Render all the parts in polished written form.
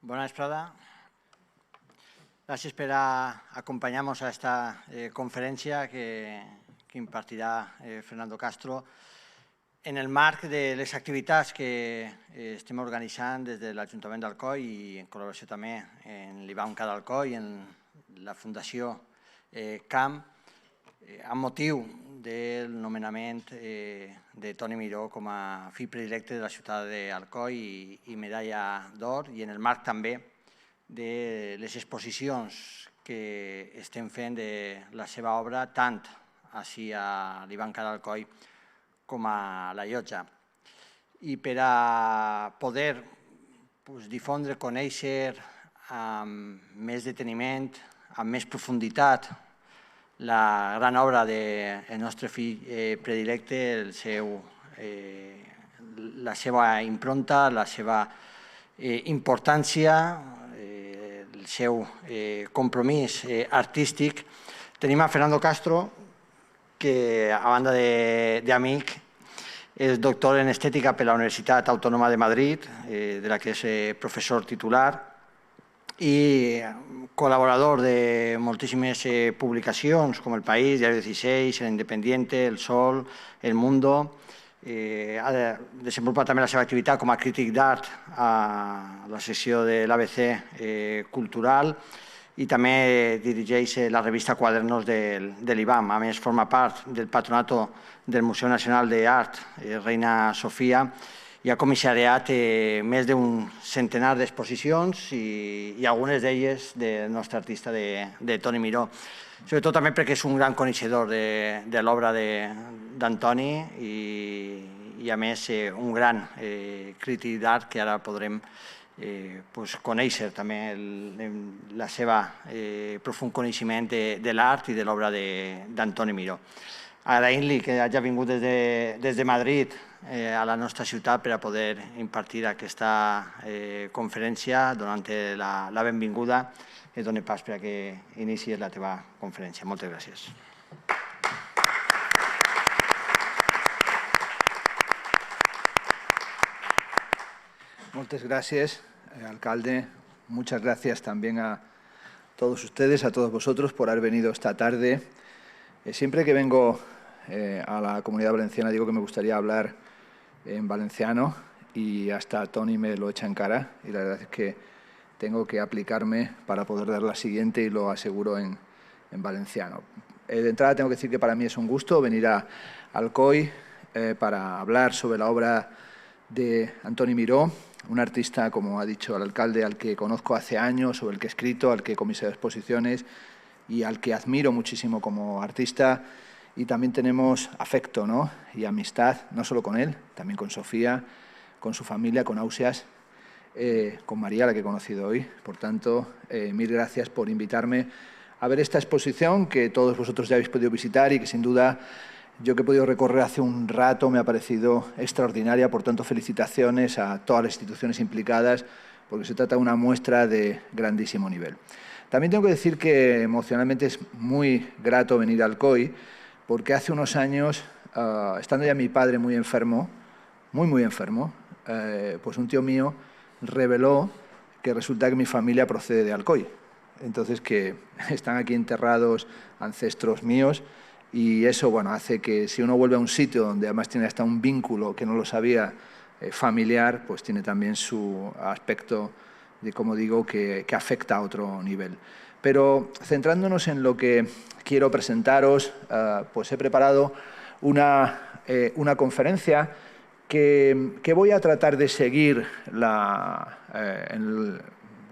Bona vesprada. Gràcies per acompanyar-nos a esta conferència que impartirà Fernando Castro en el marc de les activitats que estem organitzant des de l'Ajuntament d'Alcoi i en col·laboració també amb l'IBAM d'Alcoi i en la Fundació CAM amb motiu del nomenament de Toni Miró com a fill predilecte de la ciutat d'Alcoi i medalla d'or, i en el marc també de les exposicions que estem fent de la seva obra tant ací a l'IBAM d'Alcoi com a la Llotja. I per a poder difondre, conèixer amb més deteniment, amb més profunditat, la gran obra del nostre fill predilecte, la seva impronta, la seva importància, el seu compromís artístic. Tenim a Fernando Castro, que a banda d'amic és doctor en Estètica per la Universitat Autònoma de Madrid, de la que és professor titular, i col·laborador de moltíssimes publicacions com El País, Diario 16, El Independiente, El Sol, El Mundo. Ha desenvolupat també la seva activitat com a crític d'art a la secció de l'ABC Cultural i també dirigeix la revista Quadernos de l'IBAM. A més, forma part del patronato del Museu Nacional d'Art Reina Sofia i ha comissariat més d'un centenar d'exposicions i algunes d'elles del nostre artista de Toni Miró. Sobretot també perquè és un gran coneixedor de l'obra d'Antoni i a més un gran crític d'art que ara podrem conèixer també el seu profund coneixement de l'art i de l'obra d'Antoni Miró. Agraint-li que hagi vingut des de Madrid a la nostra ciutat per a poder impartir aquesta conferència, donant-te la benvinguda. Et dono pas per a que inicies la teva conferència. Moltes gràcies. Muchas gracias, alcalde. Muchas gracias también a todos ustedes, a todos vosotros por haber venido esta tarde. Siempre que vengo a la Comunidad Valenciana digo que me gustaría hablar en valenciano y hasta Toni me lo echa en cara y la verdad es que tengo que aplicarme para poder dar la siguiente y lo aseguro en valenciano. De entrada tengo que decir que para mí es un gusto venir a Alcoi para hablar sobre la obra de Antoni Miró, un artista, como ha dicho el alcalde, al que conozco hace años, sobre el que he escrito, al que he comisariado exposiciones y al que admiro muchísimo como artista. Y también tenemos afecto, ¿no? Y amistad, no solo con él, también con Sofía, con su familia, con Ausias, con María, la que he conocido hoy. Por tanto, mil gracias por invitarme a ver esta exposición que todos vosotros ya habéis podido visitar y que sin duda yo que he podido recorrer hace un rato me ha parecido extraordinaria. Por tanto, felicitaciones a todas las instituciones implicadas porque se trata de una muestra de grandísimo nivel. También tengo que decir que emocionalmente es muy grato venir a Alcoi porque hace unos años, estando ya mi padre muy enfermo, muy enfermo, pues un tío mío reveló que resulta que mi familia procede de Alcoi. Entonces, que están aquí enterrados ancestros míos y eso, bueno, hace que si uno vuelve a un sitio donde además tiene hasta un vínculo que no lo sabía familiar, pues tiene también su aspecto de, como digo, que afecta a otro nivel. Pero centrándonos en lo que quiero presentaros, pues he preparado una conferencia que voy a tratar de seguir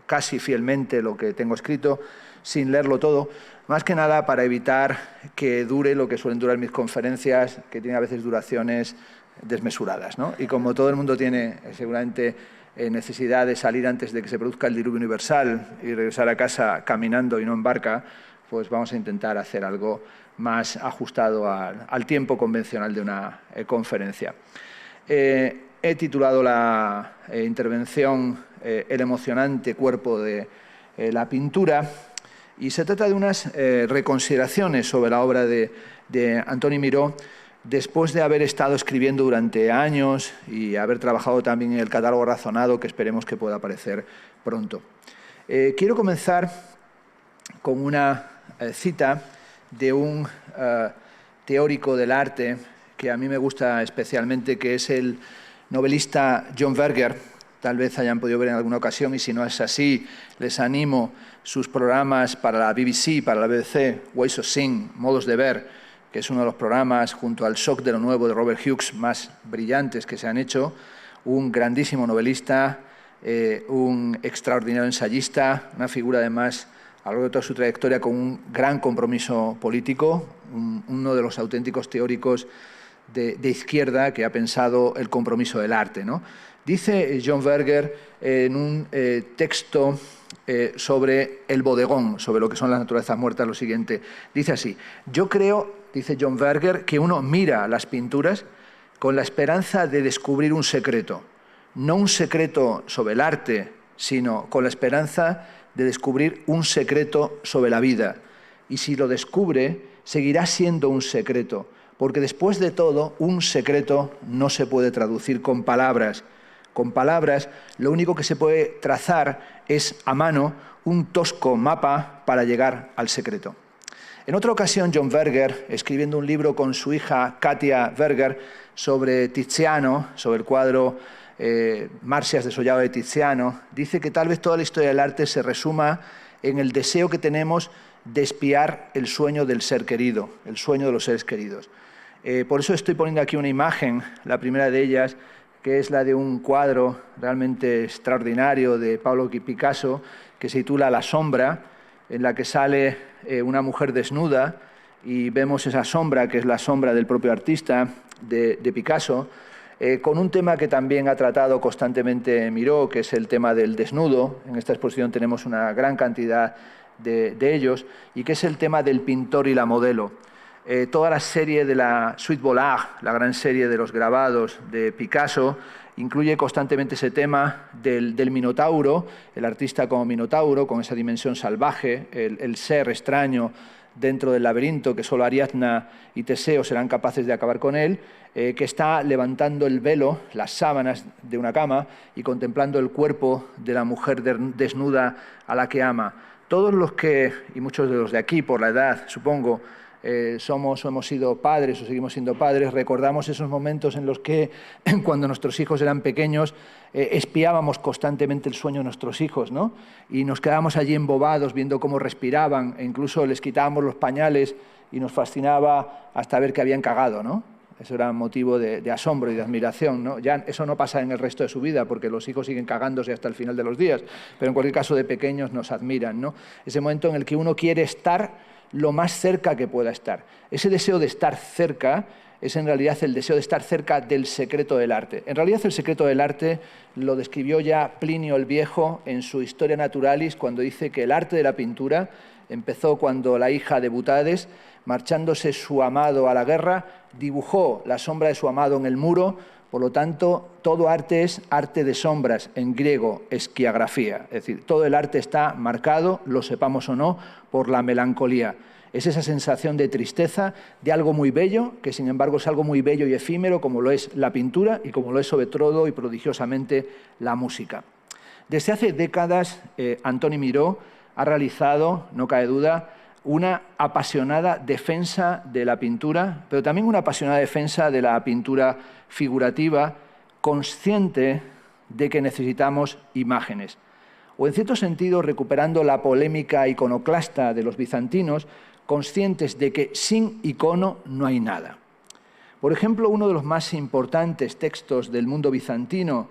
casi fielmente lo que tengo escrito, sin leerlo todo, más que nada para evitar que dure lo que suelen durar mis conferencias, que tienen a veces duraciones desmesuradas, ¿no? Y como todo el mundo tiene seguramente necesidad de salir antes de que se produzca el diluvio universal y regresar a casa caminando y no en barca, pues vamos a intentar hacer algo más ajustado al tiempo convencional de una conferencia. He titulado la intervención El emocionante cuerpo de la pintura y se trata de unas reconsideraciones sobre la obra de Antoni Miró después de haber estado escribiendo durante años y haber trabajado también en el catálogo razonado, que esperemos que pueda aparecer pronto. Quiero comenzar con una cita de un teórico del arte que a mí me gusta especialmente, que es el novelista John Berger. Tal vez hayan podido ver en alguna ocasión, y si no es así, les animo sus programas para la BBC, para la BBC, Ways of Seeing, Modos de Ver, que es uno de los programas, junto al Shock de lo Nuevo de Robert Hughes, más brillantes que se han hecho. Un grandísimo novelista, un extraordinario ensayista, una figura además a lo largo de toda su trayectoria con un gran compromiso político, uno de los auténticos teóricos de izquierda que ha pensado el compromiso del arte, ¿no? Dice John Berger en un texto sobre el bodegón, sobre lo que son las naturalezas muertas, lo siguiente. Dice así: yo creo, dice John Berger, que uno mira las pinturas con la esperanza de descubrir un secreto. No un secreto sobre el arte, sino con la esperanza de descubrir un secreto sobre la vida. Y si lo descubre, seguirá siendo un secreto, porque después de todo, un secreto no se puede traducir con palabras. Con palabras, lo único que se puede trazar es a mano un tosco mapa para llegar al secreto. En otra ocasión, John Berger, escribiendo un libro con su hija Katia Berger sobre Tiziano, sobre el cuadro Marsias desollado de Tiziano, dice que tal vez toda la historia del arte se resuma en el deseo que tenemos de espiar el sueño del ser querido, el sueño de los seres queridos. Por eso estoy poniendo aquí una imagen, la primera de ellas, que es la de un cuadro realmente extraordinario de Pablo Picasso, que se titula La sombra, en la que sale una mujer desnuda y vemos esa sombra, que es la sombra del propio artista, de Picasso, con un tema que también ha tratado constantemente Miró, que es el tema del desnudo. En esta exposición tenemos una gran cantidad de ellos, y que es el tema del pintor y la modelo. Toda la serie de la Suite Bollard, la gran serie de los grabados de Picasso, incluye constantemente ese tema del Minotauro, el artista como Minotauro, con esa dimensión salvaje, el ser extraño dentro del laberinto, que solo Ariadna y Teseo serán capaces de acabar con él, que está levantando el velo, las sábanas de una cama, y contemplando el cuerpo de la mujer desnuda a la que ama. Todos los que, y muchos de los de aquí, por la edad, supongo, somos o hemos sido padres o seguimos siendo padres, recordamos esos momentos en los que, cuando nuestros hijos eran pequeños, espiábamos constantemente el sueño de nuestros hijos, ¿no? Y nos quedábamos allí embobados viendo cómo respiraban, e incluso les quitábamos los pañales y nos fascinaba hasta ver que habían cagado, ¿no? Eso era motivo de asombro y de admiración, ¿no? Ya eso no pasa en el resto de su vida, porque los hijos siguen cagándose hasta el final de los días, pero en cualquier caso de pequeños nos admiran, ¿no? Ese momento en el que uno quiere estar lo más cerca que pueda estar. Ese deseo de estar cerca es en realidad el deseo de estar cerca del secreto del arte. En realidad el secreto del arte lo describió ya Plinio el Viejo en su Historia Naturalis, cuando dice que el arte de la pintura empezó cuando la hija de Butades, marchándose su amado a la guerra, dibujó la sombra de su amado en el muro. Por lo tanto, todo arte es arte de sombras, en griego, esquiagrafía. Es decir, todo el arte está marcado, lo sepamos o no, por la melancolía. Es esa sensación de tristeza, de algo muy bello, que sin embargo es algo muy bello y efímero, como lo es la pintura y como lo es sobre todo y prodigiosamente la música. Desde hace décadas, Antoni Miró ha realizado, no cabe duda, una apasionada defensa de la pintura, pero también una apasionada defensa de la pintura figurativa, consciente de que necesitamos imágenes. O en cierto sentido, recuperando la polémica iconoclasta de los bizantinos, conscientes de que sin icono no hay nada. Por ejemplo, uno de los más importantes textos del mundo bizantino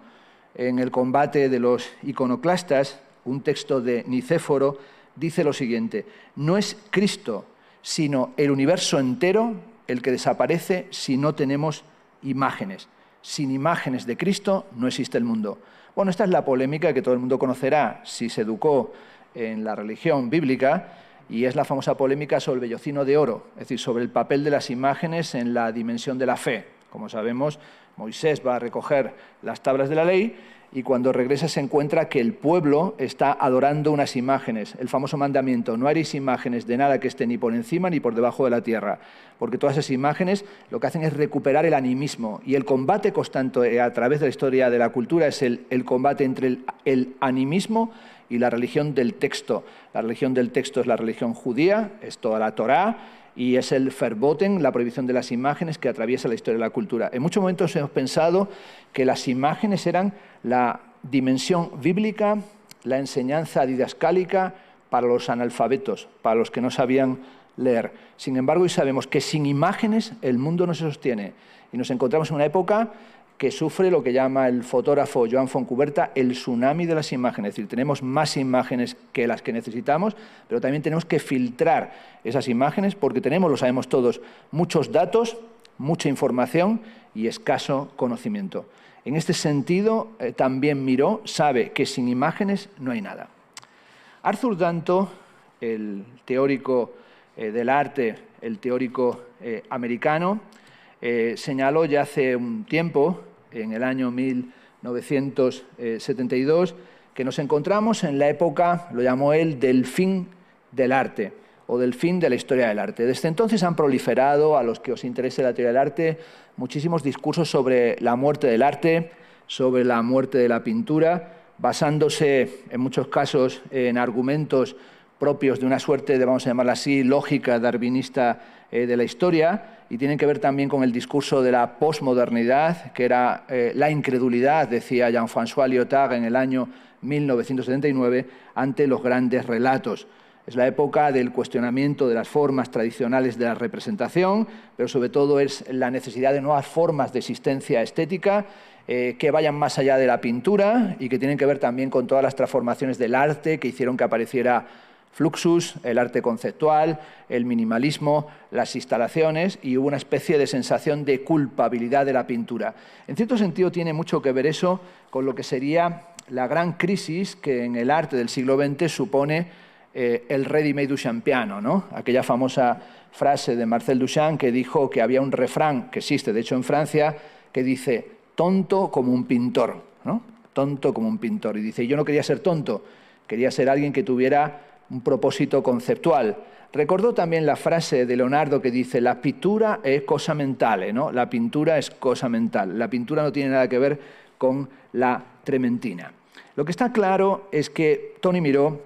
en el combate de los iconoclastas, un texto de Nicéforo, dice lo siguiente: no es Cristo, sino el universo entero el que desaparece si no tenemos imágenes. Sin imágenes de Cristo no existe el mundo. Bueno, esta es la polémica que todo el mundo conocerá si se educó en la religión bíblica, y es la famosa polémica sobre el vellocino de oro, es decir, sobre el papel de las imágenes en la dimensión de la fe, Como sabemos, Moisés va a recoger las tablas de la ley y cuando regresa se encuentra que el pueblo está adorando unas imágenes. El famoso mandamiento, no haréis imágenes de nada que esté ni por encima ni por debajo de la tierra, porque todas esas imágenes lo que hacen es recuperar el animismo. Y el combate constante a través de la historia de la cultura es el combate entre el animismo y la religión del texto. La religión del texto es la religión judía, es toda la Torá, y es el verboten, la prohibición de las imágenes que atraviesa la historia de la cultura. En muchos momentos hemos pensado que las imágenes eran la dimensión bíblica, la enseñanza didascálica para los analfabetos, para los que no sabían leer. Sin embargo, hoy sabemos que sin imágenes el mundo no se sostiene y nos encontramos en una época que sufre lo que llama el fotógrafo Joan Fontcuberta el tsunami de las imágenes. Es decir, tenemos más imágenes que las que necesitamos, pero también tenemos que filtrar esas imágenes porque tenemos, lo sabemos todos, muchos datos, mucha información y escaso conocimiento. En este sentido, también Miró sabe que sin imágenes no hay nada. Arthur Danto, el teórico del arte, el teórico americano, señaló ya hace un tiempo, en el año 1972, que nos encontramos en la época, lo llamó él, del fin del arte o del fin de la historia del arte. Desde entonces han proliferado, a los que os interese la teoría del arte, muchísimos discursos sobre la muerte del arte, sobre la muerte de la pintura, basándose en muchos casos en argumentos propios de una suerte de, vamos a llamarla así, lógica darwinista de la historia, y tienen que ver también con el discurso de la posmodernidad, que era la incredulidad, decía Jean-François Lyotard en el año 1979, ante los grandes relatos. Es la época del cuestionamiento de las formas tradicionales de la representación, pero sobre todo es la necesidad de nuevas formas de existencia estética que vayan más allá de la pintura y que tienen que ver también con todas las transformaciones del arte que hicieron que apareciera Fluxus, el arte conceptual, el minimalismo, las instalaciones, y hubo una especie de sensación de culpabilidad de la pintura. En cierto sentido tiene mucho que ver eso con lo que sería la gran crisis que en el arte del siglo XX supone el ready-made duchampiano, ¿no? Aquella famosa frase de Marcel Duchamp que dijo que había un refrán, que existe de hecho en Francia, que dice tonto como un pintor, ¿no? Tonto como un pintor. Y dice, yo no quería ser tonto, quería ser alguien que tuviera un propósito conceptual. Recordó también la frase de Leonardo que dice, la pintura es cosa mental, ¿no? La pintura es cosa mental. La pintura no tiene nada que ver con la trementina. Lo que está claro es que Tony Miró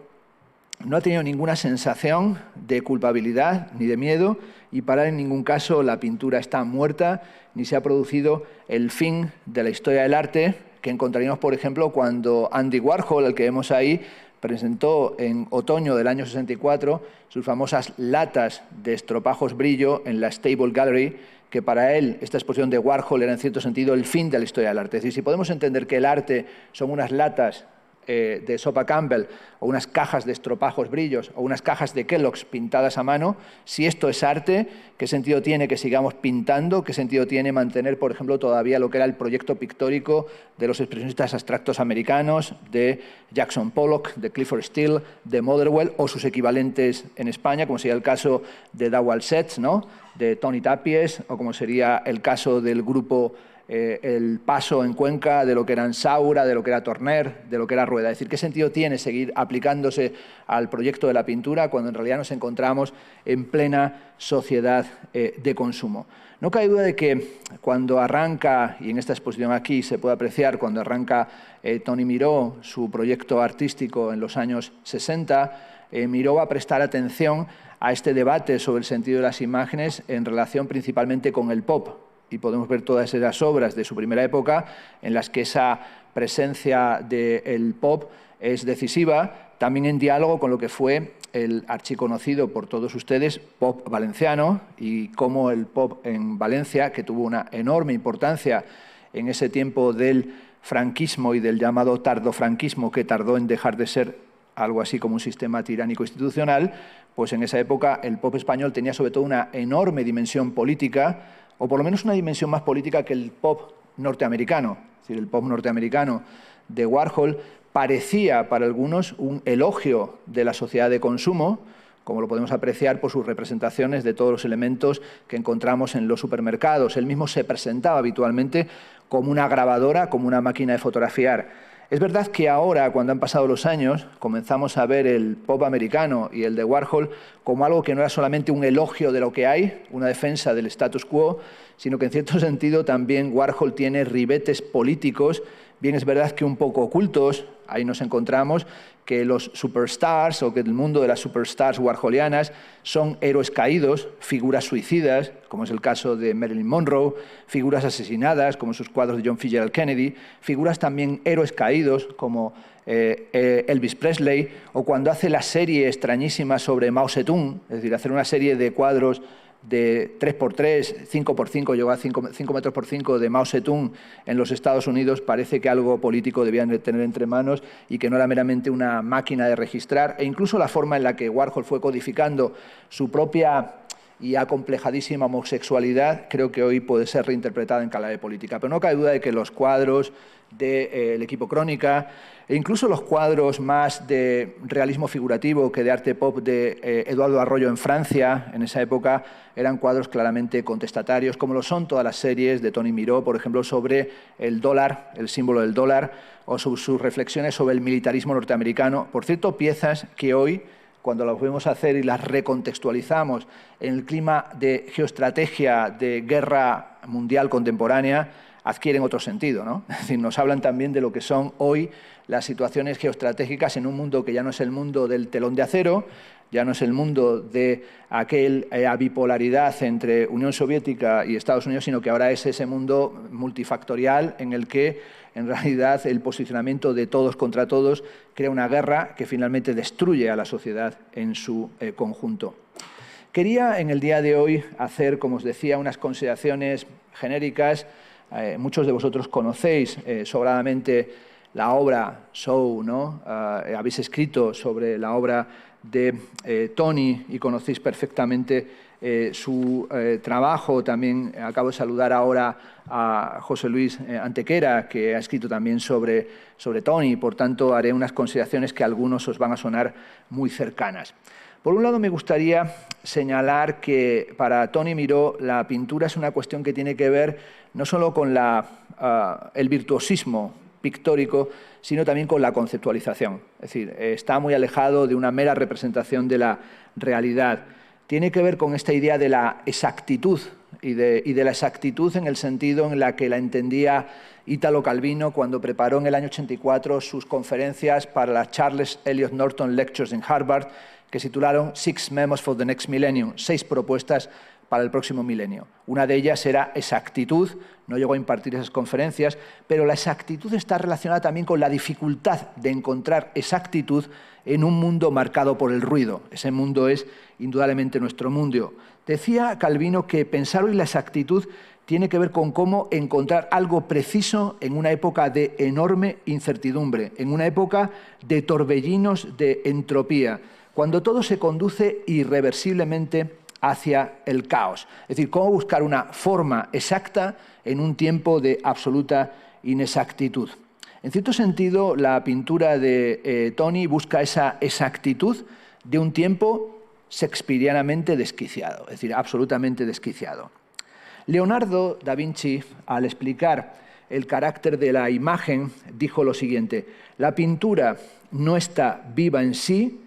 no ha tenido ninguna sensación de culpabilidad ni de miedo y para él en ningún caso la pintura está muerta ni se ha producido el fin de la historia del arte que encontraríamos, por ejemplo, cuando Andy Warhol, el que vemos ahí, presentó en otoño del año 64 sus famosas latas de estropajos brillo en la Stable Gallery, que para él esta exposición de Warhol era en cierto sentido el fin de la historia del arte. Es decir, si podemos entender que el arte son unas latas de sopa Campbell o unas cajas de estropajos brillos o unas cajas de Kellogg's pintadas a mano, si esto es arte, ¿qué sentido tiene que sigamos pintando? ¿Qué sentido tiene mantener, por ejemplo, todavía lo que era el proyecto pictórico de los expresionistas abstractos americanos, de Jackson Pollock, de Clifford Steele, de Motherwell o sus equivalentes en España, como sería el caso de Dawal Setz, ¿no? De Tony Tapies, o como sería el caso del grupo El Paso en Cuenca, de lo que era Saura, de lo que era Torner, de lo que era Rueda. Es decir, ¿qué sentido tiene seguir aplicándose al proyecto de la pintura cuando en realidad nos encontramos en plena sociedad de consumo? No cabe duda de que cuando arranca, y en esta exposición aquí se puede apreciar, cuando arranca Tony Miró su proyecto artístico en los años 60, Miró va a prestar atención a este debate sobre el sentido de las imágenes en relación principalmente con el pop. Y podemos ver todas esas obras de su primera época en las que esa presencia del pop es decisiva, también en diálogo con lo que fue el archiconocido por todos ustedes pop valenciano y cómo el pop en Valencia, que tuvo una enorme importancia en ese tiempo del franquismo y del llamado tardofranquismo, que tardó en dejar de ser algo así como un sistema tiránico institucional, pues en esa época el pop español tenía sobre todo una enorme dimensión política, o por lo menos una dimensión más política que el pop norteamericano. Es decir, el pop norteamericano de Warhol parecía para algunos un elogio de la sociedad de consumo, como lo podemos apreciar por sus representaciones de todos los elementos que encontramos en los supermercados. Él mismo se presentaba habitualmente como una grabadora, como una máquina de fotografiar. Es verdad que ahora, cuando han pasado los años, comenzamos a ver el pop americano y el de Warhol como algo que no era solamente un elogio de lo que hay, una defensa del status quo, sino que en cierto sentido también Warhol tiene ribetes políticos. Bien es verdad que un poco ocultos, ahí nos encontramos que los superstars o que el mundo de las superstars warholianas son héroes caídos, figuras suicidas, como es el caso de Marilyn Monroe, figuras asesinadas, como sus cuadros de John Fitzgerald Kennedy, figuras también héroes caídos, como Elvis Presley, o cuando hace la serie extrañísima sobre Mao Zedong, es decir, hacer una serie de cuadros de 3x3, 5x5, llegó a 5 metros por 5 de Mao Zedong en los Estados Unidos, parece que algo político debían de tener entre manos y que no era meramente una máquina de registrar. E incluso la forma en la que Warhol fue codificando su propia y acomplejadísima homosexualidad, creo que hoy puede ser reinterpretada en clave política. Pero no cabe duda de que los cuadros del equipo Crónica, e incluso los cuadros más de realismo figurativo que de arte pop de Eduardo Arroyo en Francia, en esa época, eran cuadros claramente contestatarios, como lo son todas las series de Tony Miró, por ejemplo, sobre el dólar, el símbolo del dólar, o sobre sus reflexiones sobre el militarismo norteamericano. Por cierto, piezas que hoy, cuando las volvemos a hacer y las recontextualizamos en el clima de geoestrategia de guerra mundial contemporánea, adquieren otro sentido, ¿no? Es decir, nos hablan también de lo que son hoy las situaciones geoestratégicas en un mundo que ya no es el mundo del telón de acero, ya no es el mundo de aquella bipolaridad entre Unión Soviética y Estados Unidos, sino que ahora es ese mundo multifactorial en el que, en realidad, el posicionamiento de todos contra todos crea una guerra que finalmente destruye a la sociedad en su conjunto. Quería, en el día de hoy, hacer, como os decía, unas consideraciones genéricas. Muchos de vosotros conocéis sobradamente la obra Show, ¿no? Habéis escrito sobre la obra de Tony y conocéis perfectamente su trabajo. También acabo de saludar ahora a José Luis Antequera, que ha escrito también sobre Tony. Por tanto, haré unas consideraciones que a algunos os van a sonar muy cercanas. Por un lado, me gustaría señalar que para Tony Miró la pintura es una cuestión que tiene que ver no solo con el virtuosismo pictórico, sino también con la conceptualización. Es decir, está muy alejado de una mera representación de la realidad. Tiene que ver con esta idea de la exactitud y de la exactitud en el sentido en la que la entendía Italo Calvino cuando preparó en el año 84 sus conferencias para las Charles Eliot Norton Lectures en Harvard, que se titularon Six Memos for the Next Millennium, 6 propuestas para el próximo milenio. Una de ellas era exactitud, no llegó a impartir esas conferencias, pero la exactitud está relacionada también con la dificultad de encontrar exactitud en un mundo marcado por el ruido. Ese mundo es indudablemente nuestro mundo. Decía Calvino que pensar hoy la exactitud tiene que ver con cómo encontrar algo preciso en una época de enorme incertidumbre, en una época de torbellinos de entropía, cuando todo se conduce irreversiblemente hacia el caos. Es decir, cómo buscar una forma exacta en un tiempo de absoluta inexactitud. En cierto sentido, la pintura de Tony busca esa exactitud de un tiempo shakespearianamente desquiciado, es decir, absolutamente desquiciado. Leonardo da Vinci, al explicar el carácter de la imagen, dijo lo siguiente: la pintura no está viva en sí,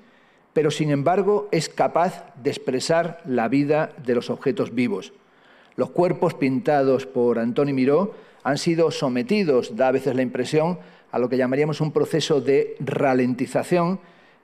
pero sin embargo es capaz de expresar la vida de los objetos vivos. Los cuerpos pintados por Antoni Miró han sido sometidos, da a veces la impresión, a lo que llamaríamos un proceso de ralentización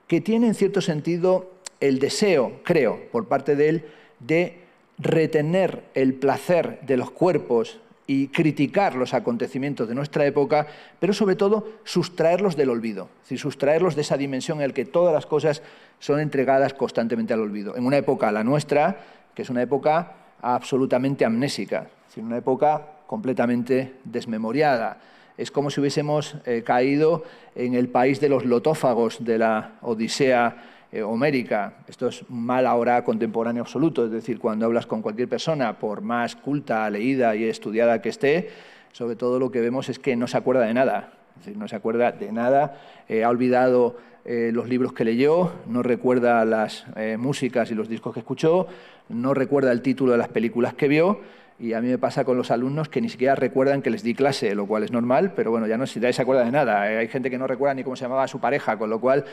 que tiene en cierto sentido el deseo, creo, por parte de él, de retener el placer de los cuerpos y criticar los acontecimientos de nuestra época, pero sobre todo sustraerlos del olvido, es decir, sustraerlos de esa dimensión en la que todas las cosas son entregadas constantemente al olvido. En una época, la nuestra, que es una época absolutamente amnésica, es decir, una época completamente desmemoriada. Es como si hubiésemos caído en el país de los lotófagos de la Odisea homérica. Esto es un mal ahora contemporáneo absoluto, es decir, cuando hablas con cualquier persona, por más culta, leída y estudiada que esté, sobre todo lo que vemos es que no se acuerda de nada, es decir, no se acuerda de nada, ha olvidado los libros que leyó, no recuerda las músicas y los discos que escuchó, no recuerda el título de las películas que vio, y a mí me pasa con los alumnos que ni siquiera recuerdan que les di clase, lo cual es normal, pero bueno, ya no se acuerda de nada. Hay gente que no recuerda ni cómo se llamaba su pareja, con lo cual,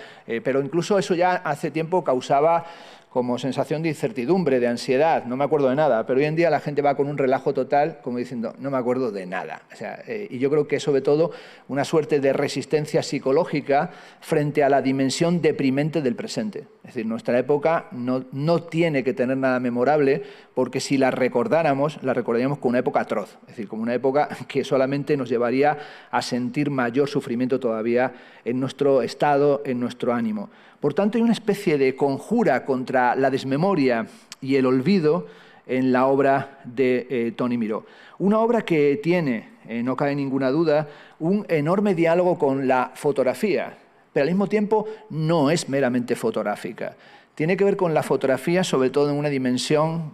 pero incluso eso ya hace tiempo causaba como sensación de incertidumbre, de ansiedad, no me acuerdo de nada, pero hoy en día la gente va con un relajo total, como diciendo, no me acuerdo de nada. O sea, y yo creo que es sobre todo una suerte de resistencia psicológica frente a la dimensión deprimente del presente. Es decir, nuestra época no tiene que tener nada memorable, porque si la recordáramos, la recordaríamos como una época atroz, es decir, como una época que solamente nos llevaría a sentir mayor sufrimiento todavía en nuestro estado, en nuestro ánimo. Por tanto, hay una especie de conjura contra la desmemoria y el olvido en la obra de Tony Miró. Una obra que tiene, no cabe ninguna duda, un enorme diálogo con la fotografía, pero al mismo tiempo no es meramente fotográfica. Tiene que ver con la fotografía, sobre todo en una dimensión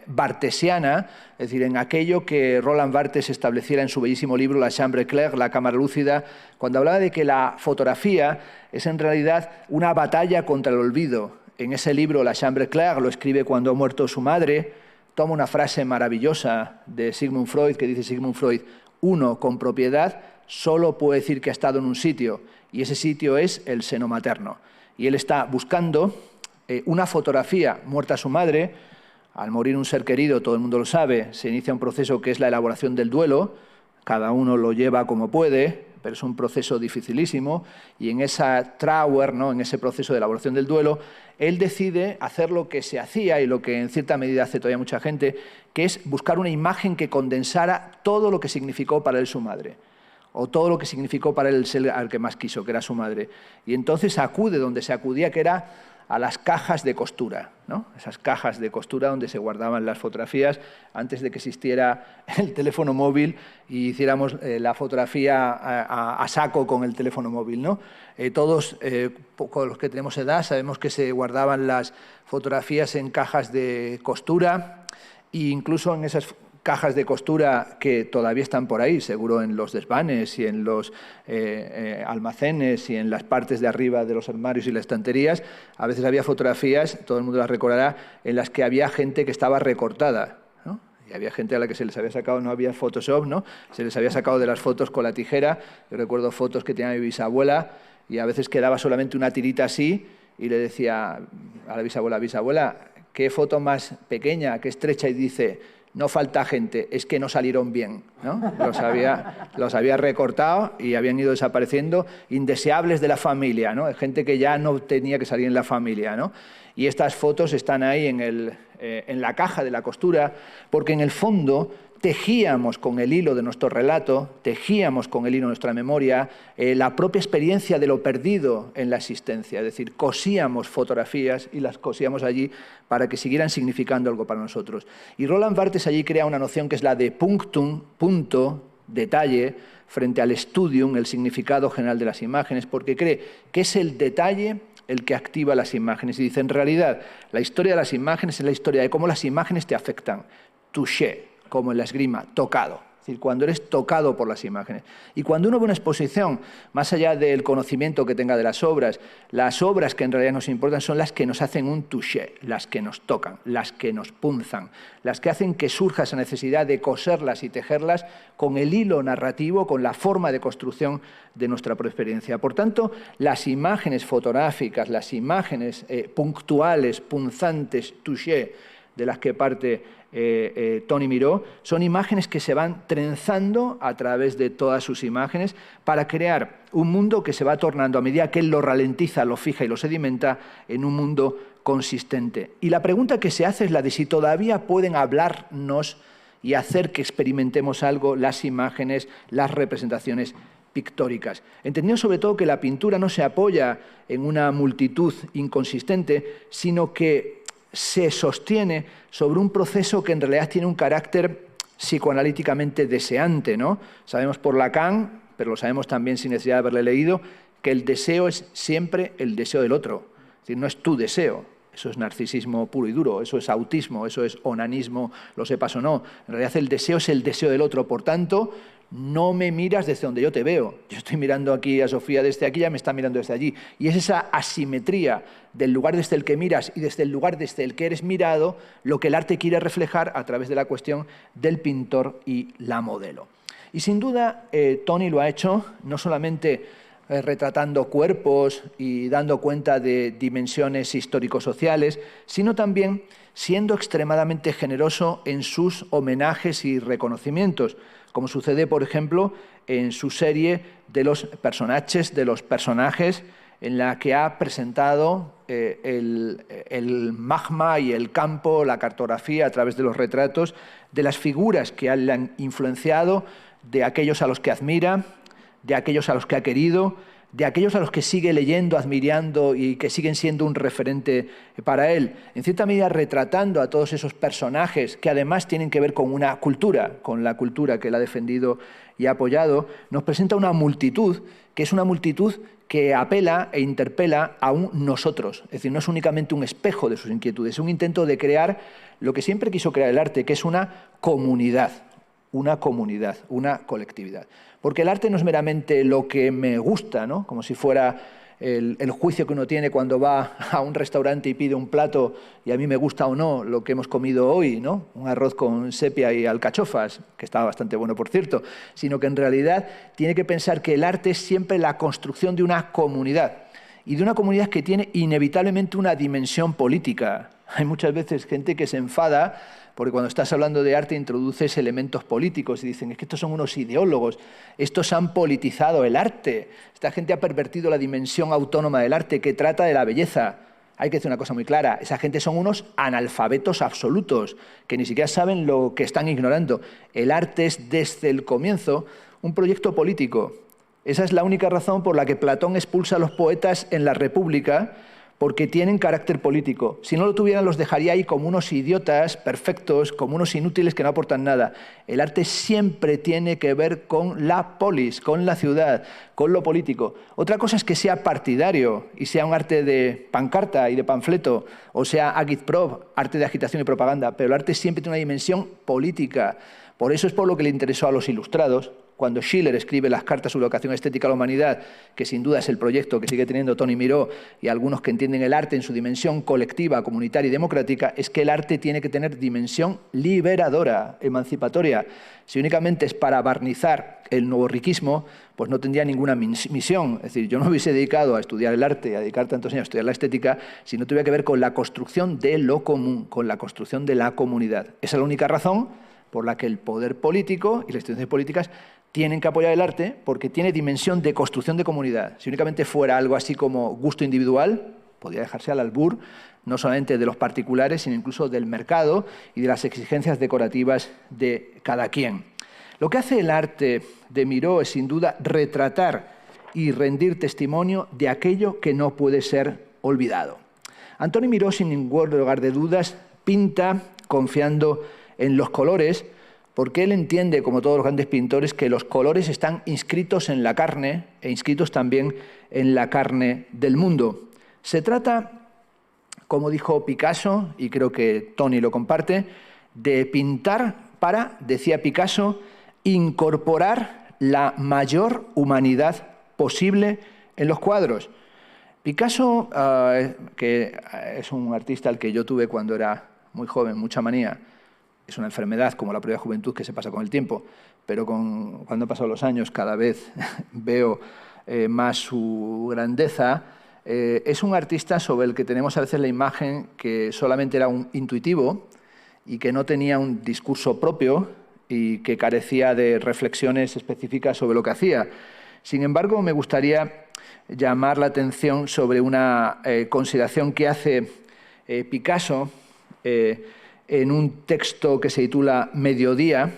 barthesiana, es decir, en aquello que Roland Barthes estableciera en su bellísimo libro La chambre claire, la cámara lúcida, cuando hablaba de que la fotografía es en realidad una batalla contra el olvido. En ese libro, La chambre claire, lo escribe cuando ha muerto su madre, toma una frase maravillosa de Sigmund Freud, que dice Sigmund Freud, uno con propiedad solo puede decir que ha estado en un sitio, y ese sitio es el seno materno. Y él está buscando una fotografía, muerta su madre, al morir un ser querido, todo el mundo lo sabe, se inicia un proceso que es la elaboración del duelo, cada uno lo lleva como puede, pero es un proceso dificilísimo, y en esa Trauer, ¿no?, en ese proceso de elaboración del duelo, él decide hacer lo que se hacía y lo que en cierta medida hace todavía mucha gente, que es buscar una imagen que condensara todo lo que significó para él su madre, o todo lo que significó para él el ser al que más quiso, que era su madre. Y entonces acude donde se acudía, que era a las cajas de costura, ¿no? Esas cajas de costura donde se guardaban las fotografías antes de que existiera el teléfono móvil y hiciéramos la fotografía a saco con el teléfono móvil, ¿no? Todos, los que tenemos edad, sabemos que se guardaban las fotografías en cajas de costura e incluso en esas cajas de costura que todavía están por ahí, seguro en los desvanes y en los almacenes y en las partes de arriba de los armarios y las estanterías, a veces había fotografías, todo el mundo las recordará, en las que había gente que estaba recortada, ¿no? Y había gente a la que se les había sacado, no había Photoshop, ¿no? Se les había sacado de las fotos con la tijera. Yo recuerdo fotos que tenía mi bisabuela y a veces quedaba solamente una tirita así y le decía a la bisabuela, ¿qué foto más pequeña, qué estrecha? Y dice, no falta gente, es que no salieron bien, ¿no? Los había recortado y habían ido desapareciendo, indeseables de la familia, ¿no? Gente que ya no tenía que salir en la familia, ¿no? Y estas fotos están ahí en la caja de la costura, porque en el fondo tejíamos con el hilo de nuestro relato, tejíamos con el hilo de nuestra memoria la propia experiencia de lo perdido en la existencia, es decir, cosíamos fotografías y las cosíamos allí para que siguieran significando algo para nosotros. Y Roland Barthes allí crea una noción que es la de punctum, punto, detalle, frente al studium, el significado general de las imágenes, porque cree que es el detalle el que activa las imágenes. Y dice, en realidad, la historia de las imágenes es la historia de cómo las imágenes te afectan. Touché, como en la esgrima, tocado. Es decir, cuando eres tocado por las imágenes. Y cuando uno ve una exposición, más allá del conocimiento que tenga de las obras que en realidad nos importan son las que nos hacen un touché, las que nos tocan, las que nos punzan, las que hacen que surja esa necesidad de coserlas y tejerlas con el hilo narrativo, con la forma de construcción de nuestra propia experiencia. Por tanto, las imágenes fotográficas, las imágenes puntuales, punzantes, touché, de las que parte Tony Miró, son imágenes que se van trenzando a través de todas sus imágenes para crear un mundo que se va tornando, a medida que él lo ralentiza, lo fija y lo sedimenta, en un mundo consistente. Y la pregunta que se hace es la de si todavía pueden hablarnos y hacer que experimentemos algo las imágenes, las representaciones pictóricas. Entendiendo sobre todo que la pintura no se apoya en una multitud inconsistente, sino que se sostiene sobre un proceso que en realidad tiene un carácter psicoanalíticamente deseante, ¿no? Sabemos por Lacan, pero lo sabemos también sin necesidad de haberle leído, que el deseo es siempre el deseo del otro. Es decir, no es tu deseo. Eso es narcisismo puro y duro, eso es autismo, eso es onanismo, lo sepas o no. En realidad el deseo es el deseo del otro. Por tanto, no me miras desde donde yo te veo. Yo estoy mirando aquí a Sofía desde aquí, ella me está mirando desde allí. Y es esa asimetría del lugar desde el que miras y desde el lugar desde el que eres mirado lo que el arte quiere reflejar a través de la cuestión del pintor y la modelo. Y sin duda, Toni lo ha hecho no solamente retratando cuerpos y dando cuenta de dimensiones histórico-sociales, sino también siendo extremadamente generoso en sus homenajes y reconocimientos, como sucede, por ejemplo, en su serie de los personajes, en la que ha presentado el magma y el campo, la cartografía a través de los retratos, de las figuras que le han influenciado, de aquellos a los que admira, de aquellos a los que ha querido, de aquellos a los que sigue leyendo, admirando y que siguen siendo un referente para él. En cierta medida retratando a todos esos personajes que además tienen que ver con una cultura, con la cultura que él ha defendido y ha apoyado, nos presenta una multitud que es una multitud que apela e interpela a un nosotros. Es decir, no es únicamente un espejo de sus inquietudes, es un intento de crear lo que siempre quiso crear el arte, que es una comunidad, una colectividad. Porque el arte no es meramente lo que me gusta, ¿no? Como si fuera el juicio que uno tiene cuando va a un restaurante y pide un plato y a mí me gusta o no lo que hemos comido hoy, ¿no? Un arroz con sepia y alcachofas, que estaba bastante bueno, por cierto, sino que en realidad tiene que pensar que el arte es siempre la construcción de una comunidad, y de una comunidad que tiene inevitablemente una dimensión política. Hay muchas veces gente que se enfada porque cuando estás hablando de arte introduces elementos políticos y dicen, es que estos son unos ideólogos, estos han politizado el arte, esta gente ha pervertido la dimensión autónoma del arte que trata de la belleza. Hay que decir una cosa muy clara, esa gente son unos analfabetos absolutos, que ni siquiera saben lo que están ignorando. El arte es desde el comienzo un proyecto político. Esa es la única razón por la que Platón expulsa a los poetas en la República, porque tienen carácter político. Si no lo tuvieran, los dejaría ahí como unos idiotas perfectos, como unos inútiles que no aportan nada. El arte siempre tiene que ver con la polis, con la ciudad, con lo político. Otra cosa es que sea partidario y sea un arte de pancarta y de panfleto, o sea agitprop, arte de agitación y propaganda, pero el arte siempre tiene una dimensión política. Por eso es por lo que le interesó a los ilustrados. Cuando Schiller escribe las cartas sobre vocación estética a la humanidad, que sin duda es el proyecto que sigue teniendo Toni Miró y algunos que entienden el arte en su dimensión colectiva, comunitaria y democrática, es que el arte tiene que tener dimensión liberadora, emancipatoria. Si únicamente es para barnizar el nuevo riquismo, pues no tendría ninguna misión. Es decir, yo no me hubiese dedicado a estudiar el arte, a dedicar tantos años a estudiar la estética, si no tuviera que ver con la construcción de lo común, con la construcción de la comunidad. Esa es la única razón por la que el poder político y las instituciones políticas tienen que apoyar el arte, porque tiene dimensión de construcción de comunidad. Si únicamente fuera algo así como gusto individual, podría dejarse al albur, no solamente de los particulares, sino incluso del mercado y de las exigencias decorativas de cada quien. Lo que hace el arte de Miró es, sin duda, retratar y rendir testimonio de aquello que no puede ser olvidado. Antoni Miró, sin ningún lugar de dudas, pinta confiando en los colores, porque él entiende, como todos los grandes pintores, que los colores están inscritos en la carne e inscritos también en la carne del mundo. Se trata, como dijo Picasso, y creo que Toni lo comparte, de pintar para, decía Picasso, incorporar la mayor humanidad posible en los cuadros. Picasso, que es un artista al que yo tuve cuando era muy joven, mucha manía, es una enfermedad como la propia juventud que se pasa con el tiempo, pero cuando han pasado los años cada vez veo más su grandeza. Es un artista sobre el que tenemos a veces la imagen que solamente era un intuitivo y que no tenía un discurso propio y que carecía de reflexiones específicas sobre lo que hacía. Sin embargo, me gustaría llamar la atención sobre una consideración que hace Picasso en un texto que se titula Mediodía.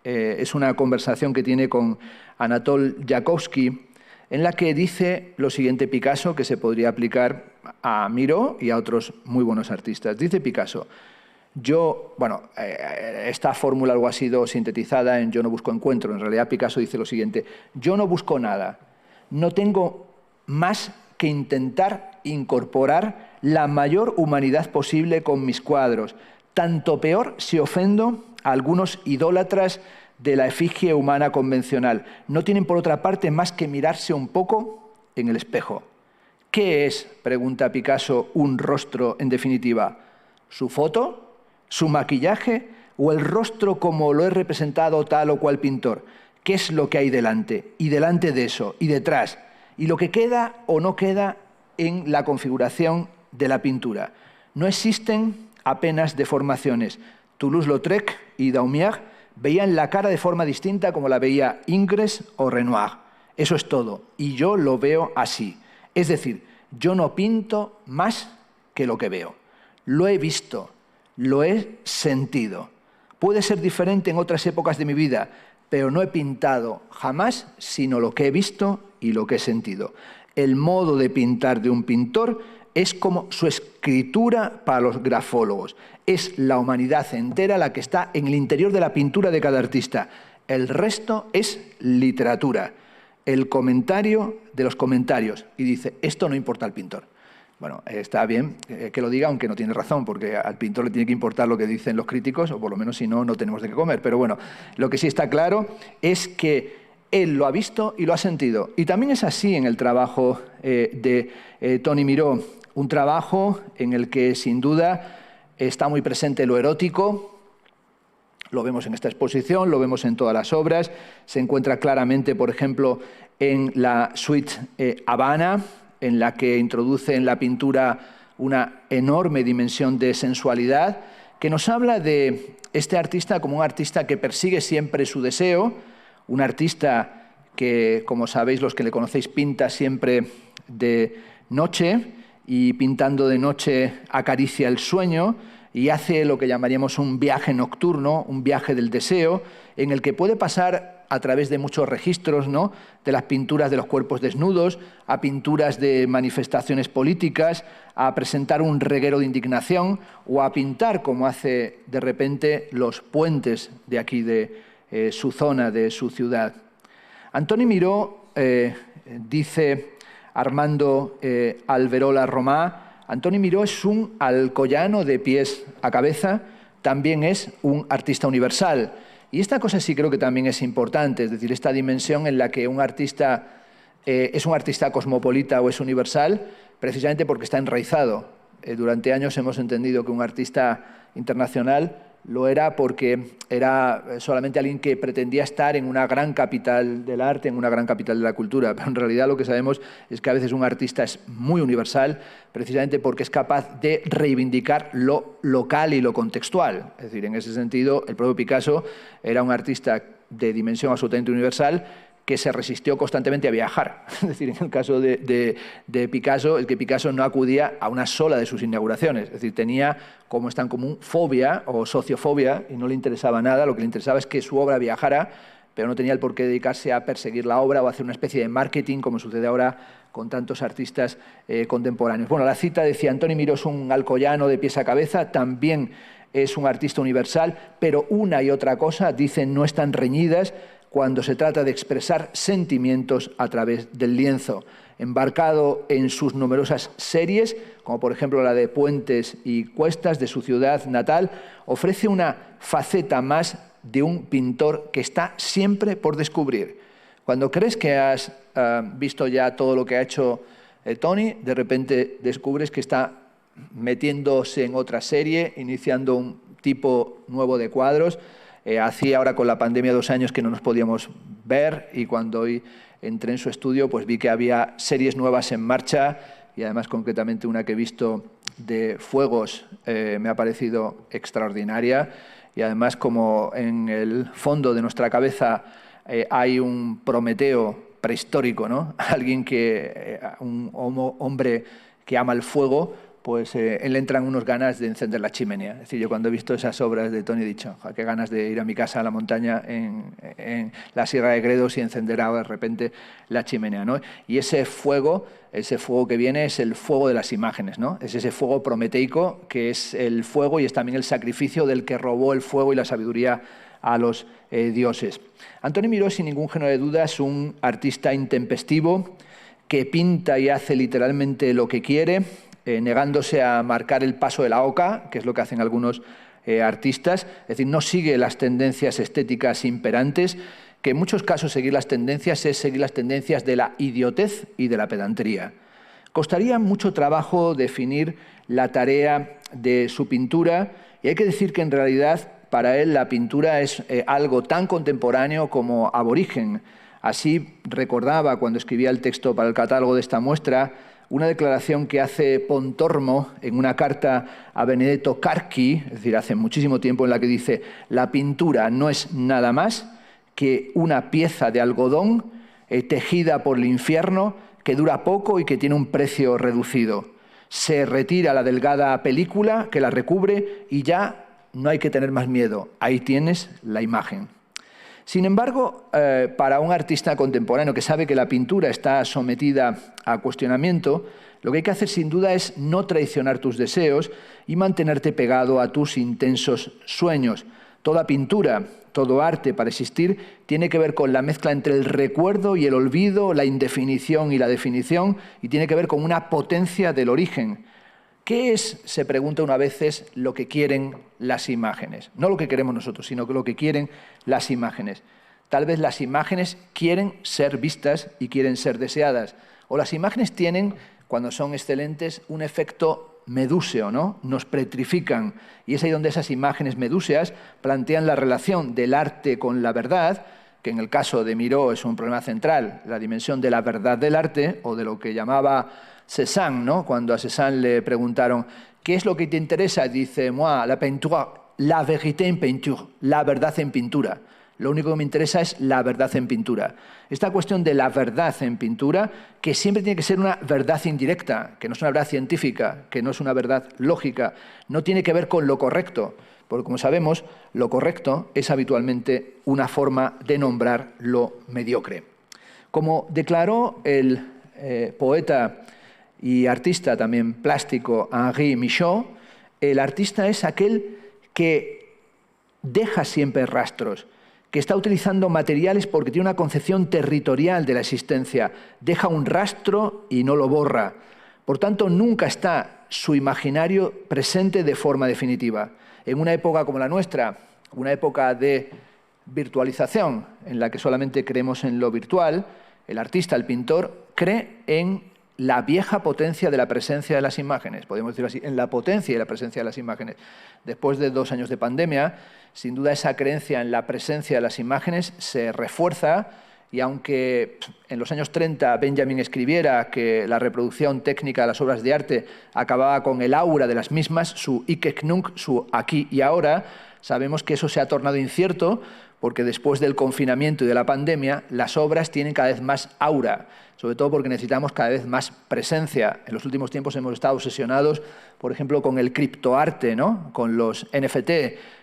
Es una conversación que tiene con Anatol Jakovsky, en la que dice lo siguiente Picasso, que se podría aplicar a Miró y a otros muy buenos artistas. Dice Picasso, esta fórmula algo ha sido sintetizada en Yo no busco encuentro. En realidad Picasso dice lo siguiente, yo no busco nada, no tengo más que intentar incorporar la mayor humanidad posible con mis cuadros, tanto peor si ofendo a algunos idólatras de la efigie humana convencional. No tienen, por otra parte, más que mirarse un poco en el espejo. ¿Qué es, pregunta Picasso, un rostro en definitiva? ¿Su foto? ¿Su maquillaje? ¿O el rostro como lo he representado tal o cual pintor? ¿Qué es lo que hay delante? Y delante de eso, y detrás. Y lo que queda o no queda en la configuración de la pintura. No existen apenas deformaciones. Toulouse-Lautrec y Daumier veían la cara de forma distinta como la veía Ingres o Renoir. Eso es todo. Y yo lo veo así. Es decir, yo no pinto más que lo que veo. Lo he visto, lo he sentido. Puede ser diferente en otras épocas de mi vida, pero no he pintado jamás sino lo que he visto y lo que he sentido. El modo de pintar de un pintor es como su escritura para los grafólogos. Es la humanidad entera la que está en el interior de la pintura de cada artista. El resto es literatura. El comentario de los comentarios. Y dice, esto no importa al pintor. Bueno, está bien que lo diga, aunque no tiene razón, porque al pintor le tiene que importar lo que dicen los críticos, o por lo menos si no, no tenemos de qué comer. Pero bueno, lo que sí está claro es que él lo ha visto y lo ha sentido. Y también es así en el trabajo de Tony Miró, un trabajo en el que sin duda está muy presente lo erótico. Lo vemos en esta exposición, lo vemos en todas las obras. Se encuentra claramente, por ejemplo, en la suite Habana, en la que introduce en la pintura una enorme dimensión de sensualidad, que nos habla de este artista como un artista que persigue siempre su deseo, un artista que, como sabéis los que le conocéis, pinta siempre de noche y pintando de noche acaricia el sueño, y hace lo que llamaríamos un viaje nocturno, un viaje del deseo, en el que puede pasar a través de muchos registros, ¿no?, de las pinturas de los cuerpos desnudos, a pinturas de manifestaciones políticas, a presentar un reguero de indignación o a pintar, como hace de repente, los puentes de aquí, de su zona, de su ciudad. Antoni Miró, dice Armando Alberola Romà, Antoni Miró es un alcoyano de pies a cabeza, también es un artista universal. Y esta cosa sí creo que también es importante, es decir, esta dimensión en la que un artista es un artista cosmopolita o es universal, precisamente porque está enraizado. Durante años hemos entendido que un artista internacional lo era porque era solamente alguien que pretendía estar en una gran capital del arte, en una gran capital de la cultura. Pero en realidad lo que sabemos es que a veces un artista es muy universal precisamente porque es capaz de reivindicar lo local y lo contextual. Es decir, en ese sentido, el propio Picasso era un artista de dimensión absolutamente universal que se resistió constantemente a viajar. Es decir, en el caso de Picasso, es que Picasso no acudía a una sola de sus inauguraciones. Es decir, tenía como es tan común fobia o sociofobia y no le interesaba nada. Lo que le interesaba es que su obra viajara, pero no tenía el por qué dedicarse a perseguir la obra o a hacer una especie de marketing, como sucede ahora con tantos artistas contemporáneos. Bueno, la cita decía, Antoni Miró es un alcoyano de pies a cabeza, también es un artista universal, pero una y otra cosa, dicen, no están reñidas cuando se trata de expresar sentimientos a través del lienzo. Embarcado en sus numerosas series, como por ejemplo la de Puentes y Cuestas de su ciudad natal, ofrece una faceta más de un pintor que está siempre por descubrir. Cuando crees que has visto ya todo lo que ha hecho Tony, de repente descubres que está metiéndose en otra serie, iniciando un tipo nuevo de cuadros. Hacía ahora con la pandemia 2 años que no nos podíamos ver y cuando hoy entré en su estudio pues vi que había series nuevas en marcha y además concretamente una que he visto de fuegos me ha parecido extraordinaria y además como en el fondo de nuestra cabeza hay un Prometeo prehistórico, ¿no? Alguien que, un hombre que ama el fuego, pues él le entran unas ganas de encender la chimenea. Es decir, yo cuando he visto esas obras de Tony he dicho, qué ganas de ir a mi casa a la montaña en la Sierra de Gredos y encender de repente la chimenea, ¿no? Y ese fuego que viene es el fuego de las imágenes, ¿no? Es ese fuego prometeico que es el fuego y es también el sacrificio del que robó el fuego y la sabiduría a los dioses. Antoni Miró, sin ningún género de duda, es un artista intempestivo que pinta y hace literalmente lo que quiere, negándose a marcar el paso de la oca, que es lo que hacen algunos artistas, es decir, no sigue las tendencias estéticas imperantes, que en muchos casos seguir las tendencias es seguir las tendencias de la idiotez y de la pedantería. Costaría mucho trabajo definir la tarea de su pintura, y hay que decir que en realidad para él la pintura es algo tan contemporáneo como aborigen. Así recordaba, cuando escribía el texto para el catálogo de esta muestra, una declaración que hace Pontormo en una carta a Benedetto Carchi, es decir, hace muchísimo tiempo, en la que dice: la pintura no es nada más que una pieza de algodón tejida por el infierno, que dura poco y que tiene un precio reducido. Se retira la delgada película que la recubre y ya no hay que tener más miedo. Ahí tienes la imagen. Sin embargo, para un artista contemporáneo que sabe que la pintura está sometida a cuestionamiento, lo que hay que hacer sin duda es no traicionar tus deseos y mantenerte pegado a tus intensos sueños. Toda pintura, todo arte para existir tiene que ver con la mezcla entre el recuerdo y el olvido, la indefinición y la definición, y tiene que ver con una potencia del origen. ¿Qué es, se pregunta uno a veces, lo que quieren las imágenes? No lo que queremos nosotros, sino lo que quieren las imágenes. Tal vez las imágenes quieren ser vistas y quieren ser deseadas. O las imágenes tienen, cuando son excelentes, un efecto medúseo, ¿no? Nos petrifican. Y es ahí donde esas imágenes medúseas plantean la relación del arte con la verdad, que en el caso de Miró es un problema central, la dimensión de la verdad del arte, o de lo que llamaba Cézanne, ¿no? Cuando a Cézanne le preguntaron ¿qué es lo que te interesa? Dice: moi, la peinture, la vérité en peinture, la verdad en pintura. Lo único que me interesa es la verdad en pintura. Esta cuestión de la verdad en pintura, que siempre tiene que ser una verdad indirecta, que no es una verdad científica, que no es una verdad lógica, no tiene que ver con lo correcto, porque como sabemos, lo correcto es habitualmente una forma de nombrar lo mediocre. Como declaró el poeta y artista también plástico Henri Michaud, el artista es aquel que deja siempre rastros, que está utilizando materiales porque tiene una concepción territorial de la existencia, deja un rastro y no lo borra. Por tanto, nunca está su imaginario presente de forma definitiva. En una época como la nuestra, una época de virtualización, en la que solamente creemos en lo virtual, el artista, el pintor, cree en la vieja potencia de la presencia de las imágenes, podemos decirlo así, en la potencia y la presencia de las imágenes. Después de 2 años de pandemia, sin duda esa creencia en la presencia de las imágenes se refuerza, y aunque en los años 30 Benjamin escribiera que la reproducción técnica de las obras de arte acababa con el aura de las mismas, su Ich Nunc, su aquí y ahora, sabemos que eso se ha tornado incierto, porque después del confinamiento y de la pandemia, las obras tienen cada vez más aura, sobre todo porque necesitamos cada vez más presencia. En los últimos tiempos hemos estado obsesionados, por ejemplo, con el criptoarte, ¿no? Con los NFT,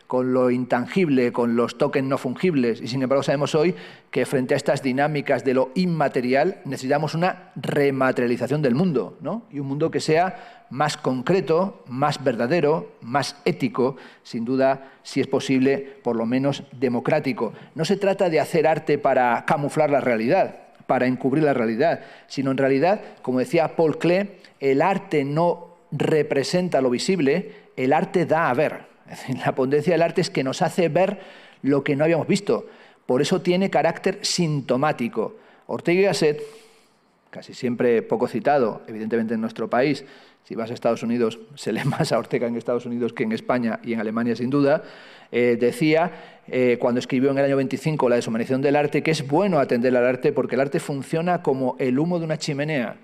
con lo intangible, con los tokens no fungibles. Y sin embargo sabemos hoy que frente a estas dinámicas de lo inmaterial necesitamos una rematerialización del mundo, ¿no? Y un mundo que sea más concreto, más verdadero, más ético, sin duda, si es posible, por lo menos democrático. No se trata de hacer arte para camuflar la realidad, para encubrir la realidad, sino en realidad, como decía Paul Klee, el arte no representa lo visible, el arte da a ver. Es decir, la potencia del arte es que nos hace ver lo que no habíamos visto. Por eso tiene carácter sintomático. Ortega y Gasset, casi siempre poco citado, evidentemente en nuestro país, si vas a Estados Unidos se lee más a Ortega en Estados Unidos que en España y en Alemania sin duda, decía, cuando escribió en el año 25 La deshumanización del arte, que es bueno atender al arte porque el arte funciona como el humo de una chimenea,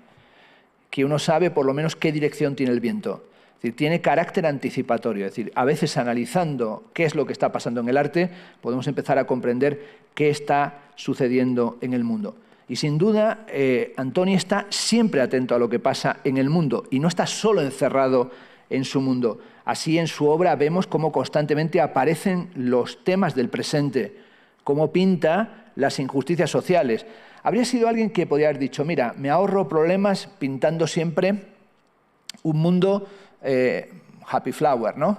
que uno sabe por lo menos qué dirección tiene el viento. Es decir, tiene carácter anticipatorio, es decir, a veces analizando qué es lo que está pasando en el arte, podemos empezar a comprender qué está sucediendo en el mundo. Y sin duda, Antoni está siempre atento a lo que pasa en el mundo y no está solo encerrado en su mundo. Así en su obra vemos cómo constantemente aparecen los temas del presente, cómo pinta las injusticias sociales. Habría sido alguien que podría haber dicho, mira, me ahorro problemas pintando siempre un mundo happy flower, ¿no?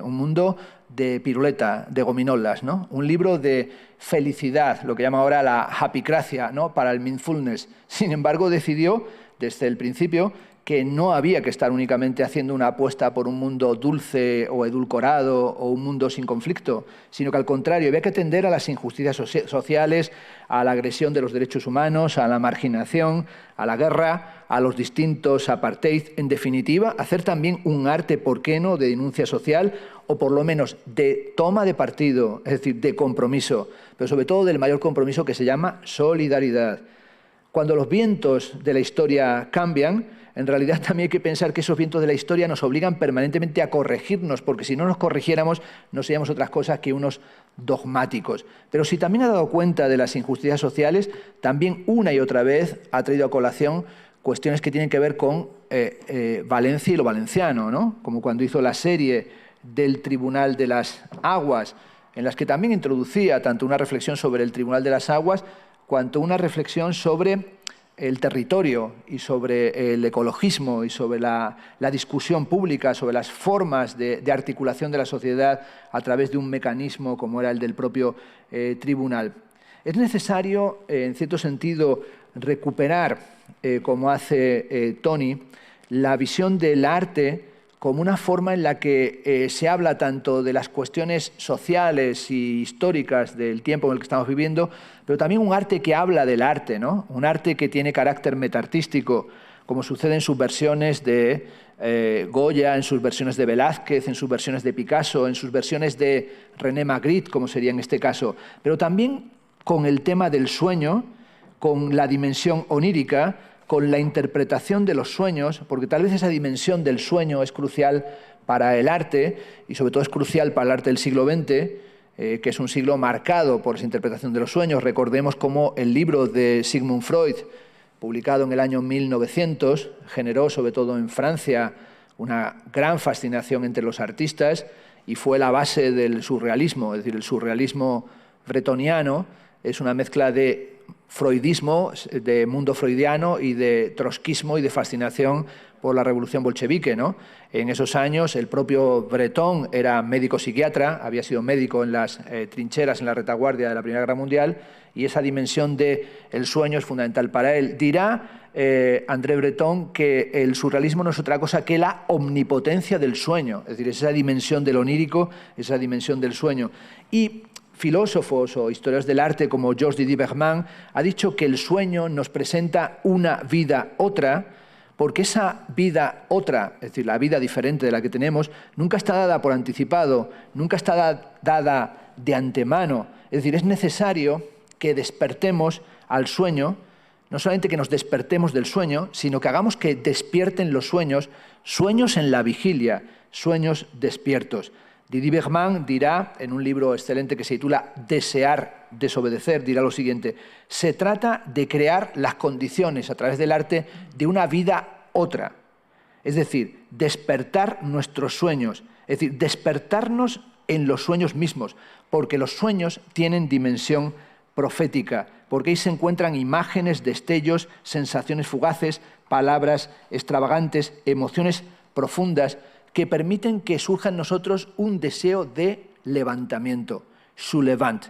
Un mundo de piruleta, de gominolas, ¿no? Un libro de felicidad, lo que llama ahora la happycracia, ¿no? Para el mindfulness. Sin embargo, decidió desde el principio que no había que estar únicamente haciendo una apuesta por un mundo dulce o edulcorado o un mundo sin conflicto, sino que al contrario había que atender a las injusticias sociales, a la agresión de los derechos humanos, a la marginación, a la guerra, a los distintos apartheid. En definitiva, hacer también un arte, ¿por qué no?, de denuncia social o por lo menos de toma de partido, es decir, de compromiso, pero sobre todo del mayor compromiso que se llama solidaridad. Cuando los vientos de la historia cambian, en realidad también hay que pensar que esos vientos de la historia nos obligan permanentemente a corregirnos, porque si no nos corrigiéramos no seríamos otras cosas que unos dogmáticos. Pero si también ha dado cuenta de las injusticias sociales, también una y otra vez ha traído a colación cuestiones que tienen que ver con Valencia y lo valenciano, ¿no? Como cuando hizo la serie del Tribunal de las Aguas, en las que también introducía tanto una reflexión sobre el Tribunal de las Aguas cuanto una reflexión sobre el territorio y sobre el ecologismo y sobre la discusión pública, sobre las formas de articulación de la sociedad a través de un mecanismo como era el del propio tribunal. Es necesario, en cierto sentido, recuperar, como hace Tony, la visión del arte como una forma en la que se habla tanto de las cuestiones sociales y históricas del tiempo en el que estamos viviendo, pero también un arte que habla del arte, ¿no? Un arte que tiene carácter metaartístico, como sucede en sus versiones de Goya, en sus versiones de Velázquez, en sus versiones de Picasso, en sus versiones de René Magritte, como sería en este caso, pero también con el tema del sueño, con la dimensión onírica, con la interpretación de los sueños, porque tal vez esa dimensión del sueño es crucial para el arte y sobre todo es crucial para el arte del siglo XX, que es un siglo marcado por esa interpretación de los sueños. Recordemos cómo el libro de Sigmund Freud, publicado en el año 1900, generó sobre todo en Francia una gran fascinación entre los artistas y fue la base del surrealismo, es decir, el surrealismo bretoniano es una mezcla de freudismo, de mundo freudiano y de trotskismo y de fascinación por la revolución bolchevique, ¿no? En esos años el propio Breton era médico psiquiatra, había sido médico en las trincheras, en la retaguardia de la Primera Guerra Mundial, y esa dimensión del sueño es fundamental para él. Dirá André Breton que el surrealismo no es otra cosa que la omnipotencia del sueño, es decir, esa dimensión del onírico, esa dimensión del sueño. Y filósofos o historiadores del arte como Georges Didier Bergman ha dicho que el sueño nos presenta una vida otra, porque esa vida otra, es decir, la vida diferente de la que tenemos, nunca está dada por anticipado, nunca está dada de antemano. Es decir, es necesario que despertemos al sueño, no solamente que nos despertemos del sueño, sino que hagamos que despierten los sueños, sueños en la vigilia, sueños despiertos. Didier Bergman dirá, en un libro excelente que se titula Desear, desobedecer, dirá lo siguiente: se trata de crear las condiciones a través del arte de una vida otra, es decir, despertar nuestros sueños, es decir, despertarnos en los sueños mismos, porque los sueños tienen dimensión profética, porque ahí se encuentran imágenes, destellos, sensaciones fugaces, palabras extravagantes, emociones profundas, que permiten que surja en nosotros un deseo de levantamiento, soulevant,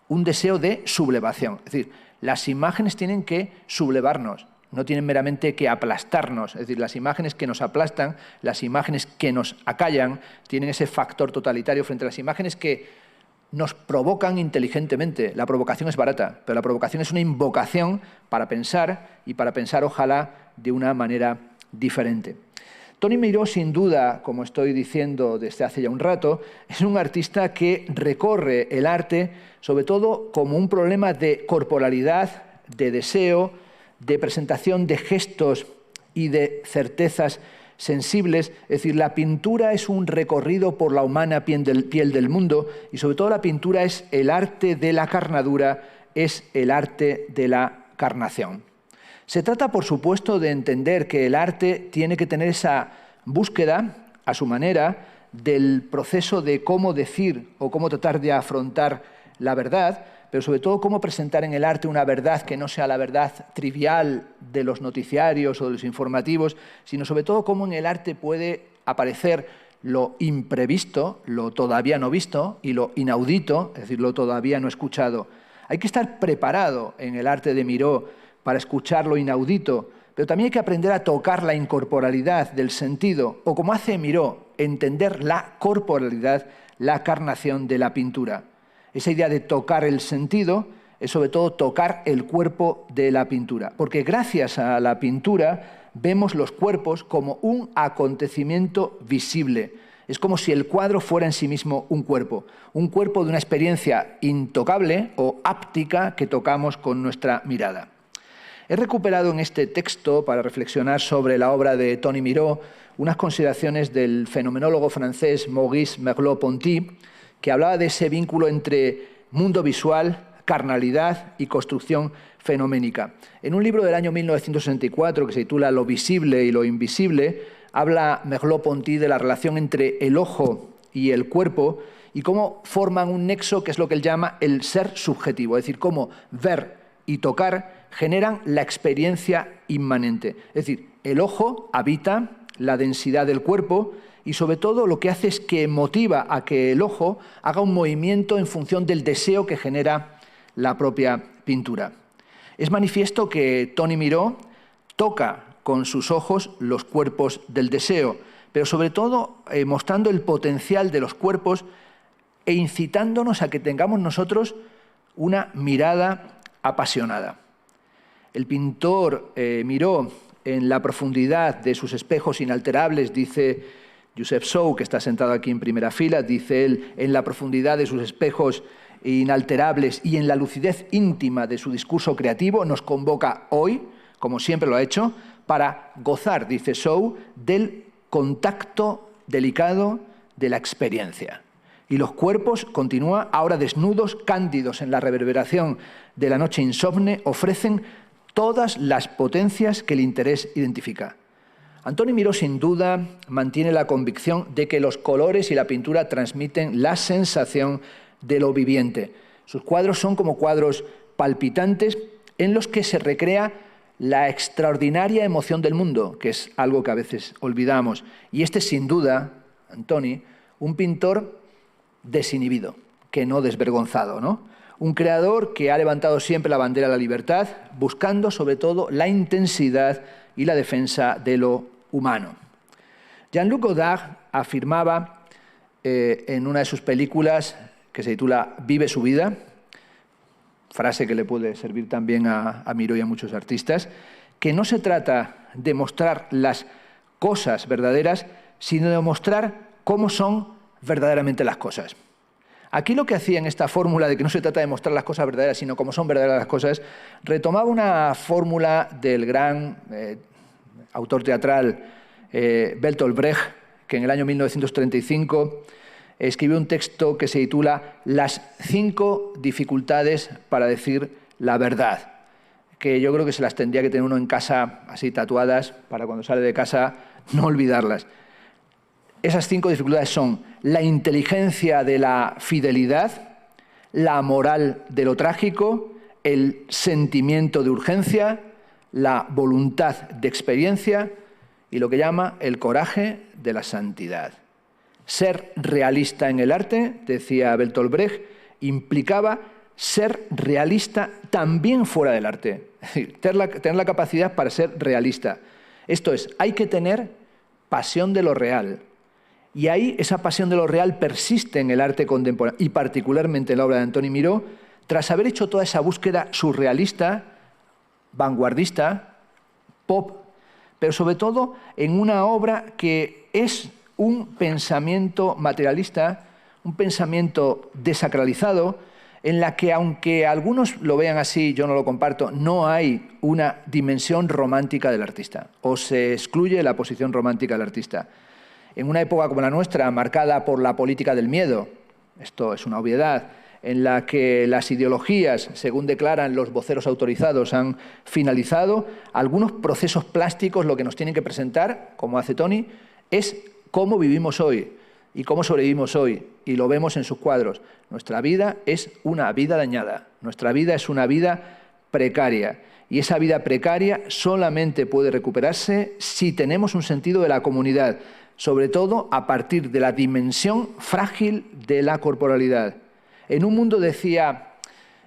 un deseo de sublevación. Es decir, las imágenes tienen que sublevarnos, no tienen meramente que aplastarnos. Es decir, las imágenes que nos aplastan, las imágenes que nos acallan, tienen ese factor totalitario frente a las imágenes que nos provocan inteligentemente. La provocación es barata, pero la provocación es una invocación para pensar y para pensar, ojalá, de una manera diferente. Tony Miró, sin duda, como estoy diciendo desde hace ya un rato, es un artista que recorre el arte, sobre todo como un problema de corporalidad, de deseo, de presentación de gestos y de certezas sensibles. Es decir, la pintura es un recorrido por la humana piel del mundo y sobre todo la pintura es el arte de la carnadura, es el arte de la carnación. Se trata, por supuesto, de entender que el arte tiene que tener esa búsqueda, a su manera, del proceso de cómo decir o cómo tratar de afrontar la verdad, pero sobre todo cómo presentar en el arte una verdad que no sea la verdad trivial de los noticiarios o de los informativos, sino sobre todo cómo en el arte puede aparecer lo imprevisto, lo todavía no visto, y lo inaudito, es decir, lo todavía no escuchado. Hay que estar preparado en el arte de Miró para escuchar lo inaudito, Pero también hay que aprender a tocar la incorporalidad del sentido, o como hace Miró, entender la corporalidad, la carnación de la pintura. Esa idea de tocar el sentido es sobre todo tocar el cuerpo de la pintura, porque gracias a la pintura vemos los cuerpos como un acontecimiento visible. Es como si el cuadro fuera en sí mismo un cuerpo de una experiencia intocable o áptica que tocamos con nuestra mirada. He recuperado en este texto, para reflexionar sobre la obra de Tony Miró, unas consideraciones del fenomenólogo francés Maurice Merleau-Ponty, que hablaba de ese vínculo entre mundo visual, carnalidad y construcción fenoménica. En un libro del año 1964 que se titula Lo visible y lo invisible, habla Merleau-Ponty de la relación entre el ojo y el cuerpo y cómo forman un nexo que es lo que él llama el ser subjetivo, es decir, cómo ver y tocar generan la experiencia inmanente. Es decir, el ojo habita la densidad del cuerpo y sobre todo lo que hace es que motiva a que el ojo haga un movimiento en función del deseo que genera la propia pintura. Es manifiesto que Tony Miró toca con sus ojos los cuerpos del deseo, pero sobre todo mostrando el potencial de los cuerpos e incitándonos a que tengamos nosotros una mirada apasionada. El pintor Miró, en la profundidad de sus espejos inalterables, dice Joseph Sou, que está sentado aquí en primera fila, dice él, en la profundidad de sus espejos inalterables y en la lucidez íntima de su discurso creativo, nos convoca hoy, como siempre lo ha hecho, para gozar, dice Sou, del contacto delicado de la experiencia. Y los cuerpos, continúa, ahora desnudos, cándidos en la reverberación de la noche insomne, ofrecen todas las potencias que el interés identifica. Antoni Miró, sin duda, mantiene la convicción de que los colores y la pintura transmiten la sensación de lo viviente. Sus cuadros son como cuadros palpitantes en los que se recrea la extraordinaria emoción del mundo, que es algo que a veces olvidamos. Y este es, sin duda, Antoni, un pintor desinhibido, que no desvergonzado, ¿no? Un creador que ha levantado siempre la bandera de la libertad, buscando sobre todo la intensidad y la defensa de lo humano. Jean-Luc Godard afirmaba en una de sus películas que se titula Vive su vida, frase que le puede servir también a Miró y a muchos artistas, que no se trata de mostrar las cosas verdaderas, sino de mostrar cómo son verdaderamente las cosas. Aquí lo que hacía en esta fórmula de que no se trata de mostrar las cosas verdaderas, sino cómo son verdaderas las cosas, retomaba una fórmula del gran autor teatral Bertolt Brecht, que en el año 1935 escribió un texto que se titula Las 5 dificultades para decir la verdad, que yo creo que se las tendría que tener uno en casa así tatuadas para cuando sale de casa no olvidarlas. Esas 5 dificultades son la inteligencia de la fidelidad, la moral de lo trágico, el sentimiento de urgencia, la voluntad de experiencia y lo que llama el coraje de la santidad. Ser realista en el arte, decía Bertolt Brecht, implicaba ser realista también fuera del arte. Es decir, tener la capacidad para ser realista. Esto es, hay que tener pasión de lo real. Y ahí esa pasión de lo real persiste en el arte contemporáneo, y particularmente en la obra de Antoni Miró, tras haber hecho toda esa búsqueda surrealista, vanguardista, pop, pero sobre todo en una obra que es un pensamiento materialista, un pensamiento desacralizado, en la que, aunque algunos lo vean así, yo no lo comparto, no hay una dimensión romántica del artista, o se excluye la posición romántica del artista. En una época como la nuestra, marcada por la política del miedo, esto es una obviedad, en la que las ideologías, según declaran los voceros autorizados, han finalizado, algunos procesos plásticos lo que nos tienen que presentar, como hace Tony, es cómo vivimos hoy y cómo sobrevivimos hoy, y lo vemos en sus cuadros. Nuestra vida es una vida dañada, nuestra vida es una vida precaria, y esa vida precaria solamente puede recuperarse si tenemos un sentido de la comunidad, sobre todo a partir de la dimensión frágil de la corporalidad. En un mundo, decía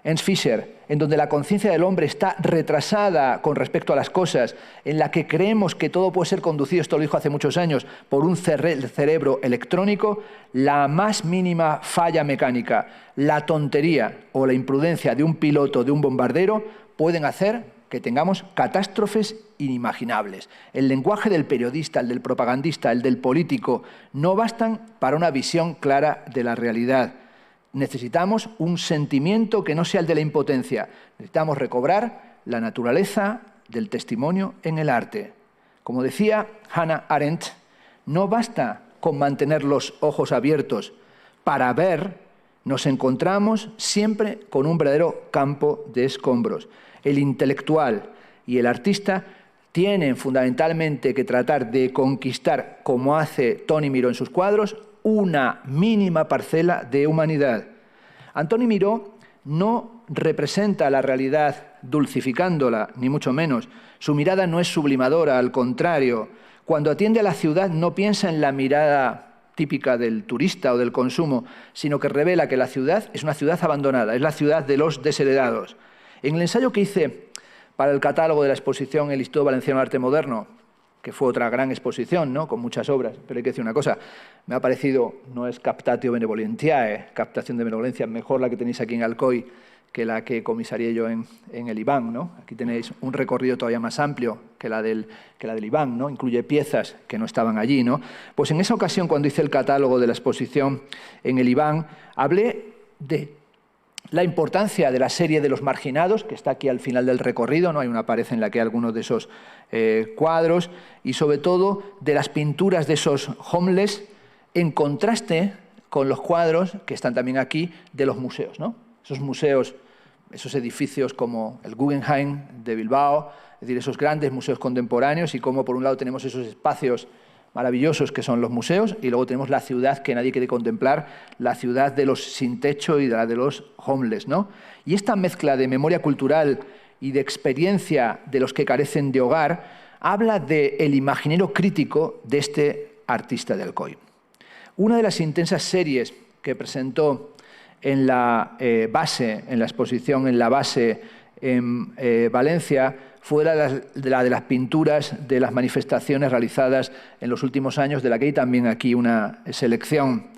Ernst Fischer, en donde la conciencia del hombre está retrasada con respecto a las cosas, en la que creemos que todo puede ser conducido, esto lo dijo hace muchos años, por un cerebro electrónico, la más mínima falla mecánica, la tontería o la imprudencia de un piloto de un bombardero pueden hacer que tengamos catástrofes inimaginables. El lenguaje del periodista, el del propagandista, el del político, no bastan para una visión clara de la realidad. Necesitamos un sentimiento que no sea el de la impotencia. Necesitamos recobrar la naturaleza del testimonio en el arte. Como decía Hannah Arendt, no basta con mantener los ojos abiertos. Para ver, nos encontramos siempre con un verdadero campo de escombros. El intelectual y el artista tienen fundamentalmente que tratar de conquistar, como hace Toni Miró en sus cuadros, una mínima parcela de humanidad. Antoni Miró no representa la realidad dulcificándola, ni mucho menos. Su mirada no es sublimadora, al contrario. Cuando atiende a la ciudad no piensa en la mirada típica del turista o del consumo, sino que revela que la ciudad es una ciudad abandonada, es la ciudad de los desheredados. En el ensayo que hice para el catálogo de la exposición El Instituto Valenciano de Arte Moderno, que fue otra gran exposición, ¿no?, con muchas obras, pero hay que decir una cosa, me ha parecido, no es captatio benevolentiae, captación de benevolencia, mejor la que tenéis aquí en Alcoy que la que comisarié yo en el IBAN, ¿no? Aquí tenéis un recorrido todavía más amplio que la del IBAN, ¿no? Incluye piezas que no estaban allí, ¿no? Pues en esa ocasión, cuando hice el catálogo de la exposición en el IBAN, hablé de la importancia de la serie de los marginados, que está aquí al final del recorrido, ¿no? Hay una pared en la que hay algunos de esos cuadros, y sobre todo de las pinturas de esos homeless, en contraste con los cuadros que están también aquí de los museos, ¿no? Esos museos, esos edificios como el Guggenheim de Bilbao, es decir, esos grandes museos contemporáneos, y como por un lado tenemos esos espacios maravillosos que son los museos, y luego tenemos la ciudad que nadie quiere contemplar, la ciudad de los sin techo y la de los homeless, ¿no? Y esta mezcla de memoria cultural y de experiencia de los que carecen de hogar habla del imaginario crítico de este artista de Alcoy. Una de las intensas series que presentó en la base, en la exposición en la base en Valencia, fue la de las pinturas de las manifestaciones realizadas en los últimos años, de la que hay también aquí una selección.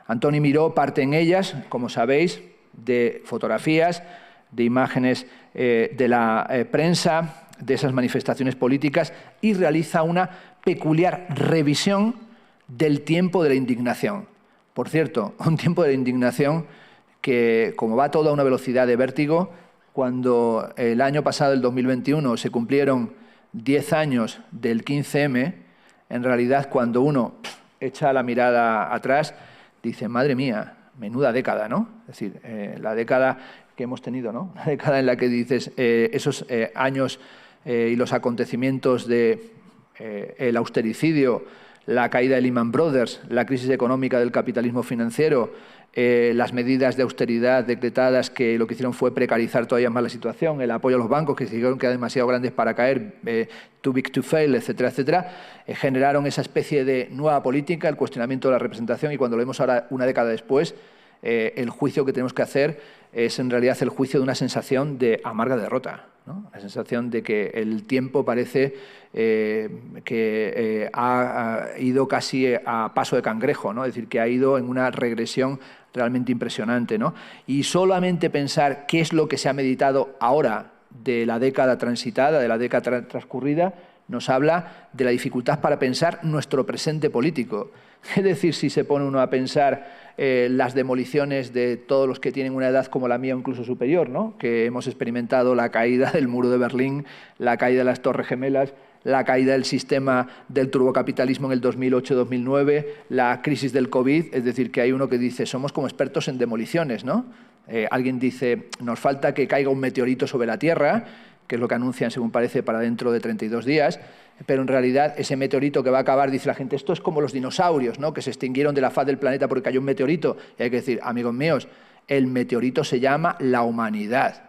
Antoni Miró parte en ellas, como sabéis, de fotografías, de imágenes de la prensa, de esas manifestaciones políticas, y realiza una peculiar revisión del tiempo de la indignación. Por cierto, un tiempo de la indignación que, como va todo a una velocidad de vértigo, cuando el año pasado, el 2021, se cumplieron 10 años del 15M, en realidad cuando uno echa la mirada atrás, dice, madre mía, menuda década, ¿no? Es decir, la década que hemos tenido, ¿no? La década en la que dices esos años y los acontecimientos de el austericidio, la caída de Lehman Brothers, la crisis económica del capitalismo financiero, las medidas de austeridad decretadas que lo que hicieron fue precarizar todavía más la situación, el apoyo a los bancos que se dijeron que eran demasiado grandes para caer, too big to fail, etcétera, etcétera, generaron esa especie de nueva política, el cuestionamiento de la representación, y cuando lo vemos ahora una década después, el juicio que tenemos que hacer es en realidad el juicio de una sensación de amarga derrota, ¿no? La sensación de que el tiempo parece que ha ido casi a paso de cangrejo, ¿no? Es decir, que ha ido en una regresión realmente impresionante, ¿no? Y solamente pensar qué es lo que se ha meditado ahora de la década transitada, de la década transcurrida, nos habla de la dificultad para pensar nuestro presente político. Es decir, si se pone uno a pensar las demoliciones de todos los que tienen una edad como la mía o incluso superior, ¿no? Que hemos experimentado la caída del muro de Berlín, la caída de las Torres Gemelas, la caída del sistema del turbocapitalismo en el 2008-2009, la crisis del COVID, es decir, que hay uno que dice, somos como expertos en demoliciones, ¿no? Alguien dice, nos falta que caiga un meteorito sobre la Tierra, que es lo que anuncian, según parece, para dentro de 32 días, pero en realidad ese meteorito que va a acabar, dice la gente, esto es como los dinosaurios, ¿no? Que se extinguieron de la faz del planeta porque cayó un meteorito. Y hay que decir, amigos míos, el meteorito se llama la humanidad.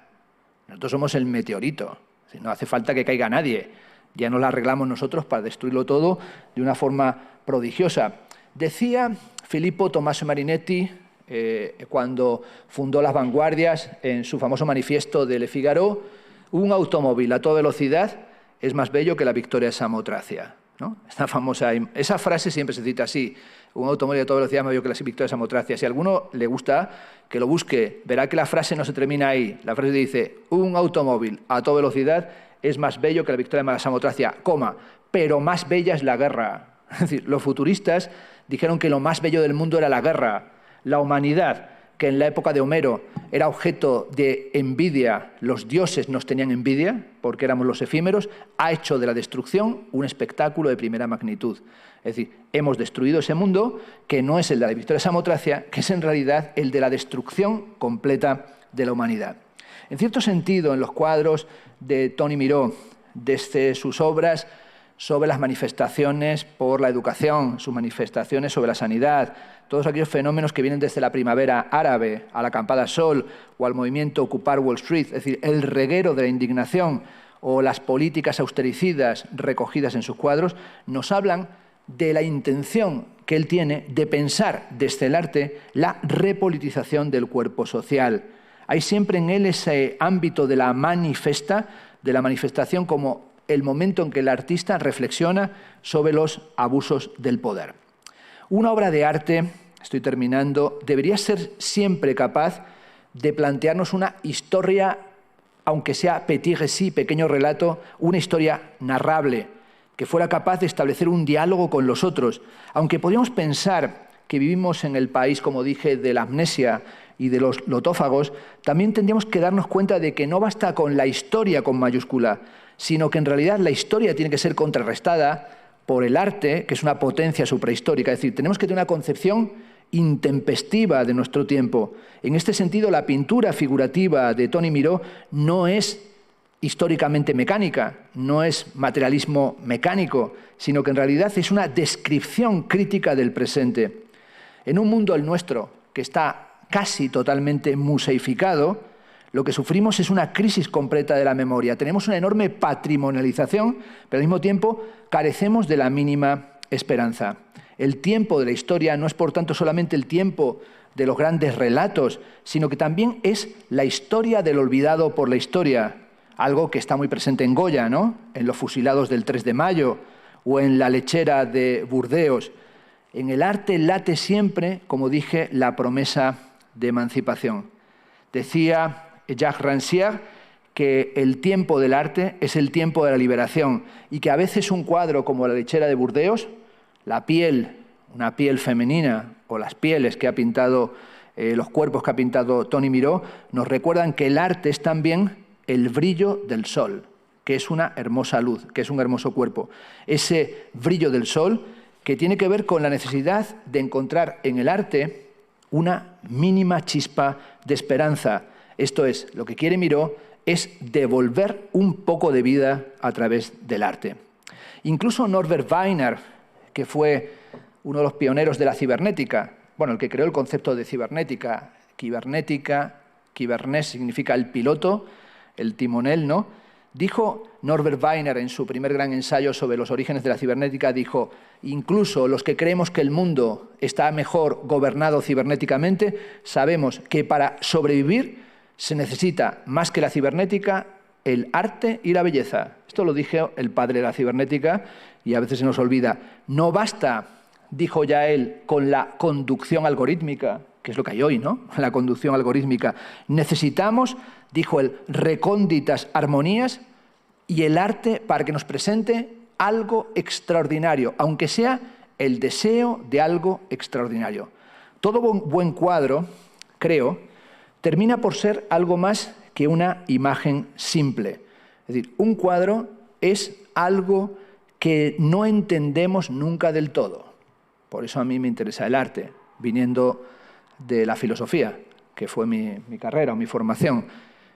Nosotros somos el meteorito. No hace falta que caiga nadie. Ya nos la arreglamos nosotros para destruirlo todo de una forma prodigiosa. Decía Filippo Tommaso Marinetti, cuando fundó las vanguardias en su famoso manifiesto de Le Figaro: un automóvil a toda velocidad es más bello que la victoria de Samotracia, ¿no? Esa frase siempre se cita así: un automóvil a toda velocidad es más bello que la victoria de Samotracia. Si a alguno le gusta, que lo busque, verá que la frase no se termina ahí. La frase dice: un automóvil a toda velocidad es más bello que la victoria de Samotracia, pero más bella es la guerra. Es decir, los futuristas dijeron que lo más bello del mundo era la guerra. La humanidad, que en la época de Homero era objeto de envidia, los dioses nos tenían envidia porque éramos los efímeros, ha hecho de la destrucción un espectáculo de primera magnitud. Es decir, hemos destruido ese mundo que no es el de la victoria de Samotracia, que es en realidad el de la destrucción completa de la humanidad. En cierto sentido, en los cuadros de Toni Miró, desde sus obras sobre las manifestaciones por la educación, sus manifestaciones sobre la sanidad, todos aquellos fenómenos que vienen desde la primavera árabe a la acampada Sol o al movimiento Ocupar Wall Street, es decir, el reguero de la indignación o las políticas austericidas recogidas en sus cuadros, nos hablan de la intención que él tiene de pensar desde el arte la repolitización del cuerpo social. Hay siempre en él ese ámbito de la manifestación como el momento en que el artista reflexiona sobre los abusos del poder. Una obra de arte, estoy terminando, debería ser siempre capaz de plantearnos una historia, aunque sea petit récit, pequeño relato, una historia narrable, que fuera capaz de establecer un diálogo con los otros. Aunque podríamos pensar que vivimos en el país, como dije, de la amnesia y de los lotófagos, también tendríamos que darnos cuenta de que no basta con la historia con mayúscula, sino que en realidad la historia tiene que ser contrarrestada por el arte, que es una potencia suprahistórica. Es decir, tenemos que tener una concepción intempestiva de nuestro tiempo. En este sentido, la pintura figurativa de Toni Miró no es históricamente mecánica, no es materialismo mecánico, sino que en realidad es una descripción crítica del presente. En un mundo, el nuestro, que está casi totalmente museificado, lo que sufrimos es una crisis completa de la memoria. Tenemos una enorme patrimonialización, pero al mismo tiempo carecemos de la mínima esperanza. El tiempo de la historia no es, por tanto, solamente el tiempo de los grandes relatos, sino que también es la historia del olvidado por la historia, algo que está muy presente en Goya, ¿no? En los fusilados del 3 de mayo o en la lechera de Burdeos. En el arte late siempre, como dije, la promesa de emancipación. Decía Jacques Rancière que el tiempo del arte es el tiempo de la liberación y que a veces un cuadro como la lechera de Burdeos, la piel, una piel femenina o las pieles que ha pintado, los cuerpos que ha pintado Toni Miró, nos recuerdan que el arte es también el brillo del sol, que es una hermosa luz, que es un hermoso cuerpo. Ese brillo del sol que tiene que ver con la necesidad de encontrar en el arte una mínima chispa de esperanza. Esto es, lo que quiere Miró es devolver un poco de vida a través del arte. Incluso Norbert Wiener, que fue uno de los pioneros de la cibernética, bueno, el que creó el concepto de cibernética, Kybernes significa el piloto, el timonel, ¿no? Dijo Norbert Wiener en su primer gran ensayo sobre los orígenes de la cibernética, dijo: incluso los que creemos que el mundo está mejor gobernado cibernéticamente, sabemos que para sobrevivir se necesita, más que la cibernética, el arte y la belleza. Esto lo dijo el padre de la cibernética y a veces se nos olvida. No basta, dijo ya él, con la conducción algorítmica, que es lo que hay hoy, ¿no? La conducción algorítmica. Necesitamos, dijo él, recónditas armonías y el arte para que nos presente algo extraordinario, aunque sea el deseo de algo extraordinario. Todo buen cuadro, creo, termina por ser algo más que una imagen simple. Es decir, un cuadro es algo que no entendemos nunca del todo. Por eso a mí me interesa el arte, viniendo de la filosofía, que fue mi carrera o mi formación.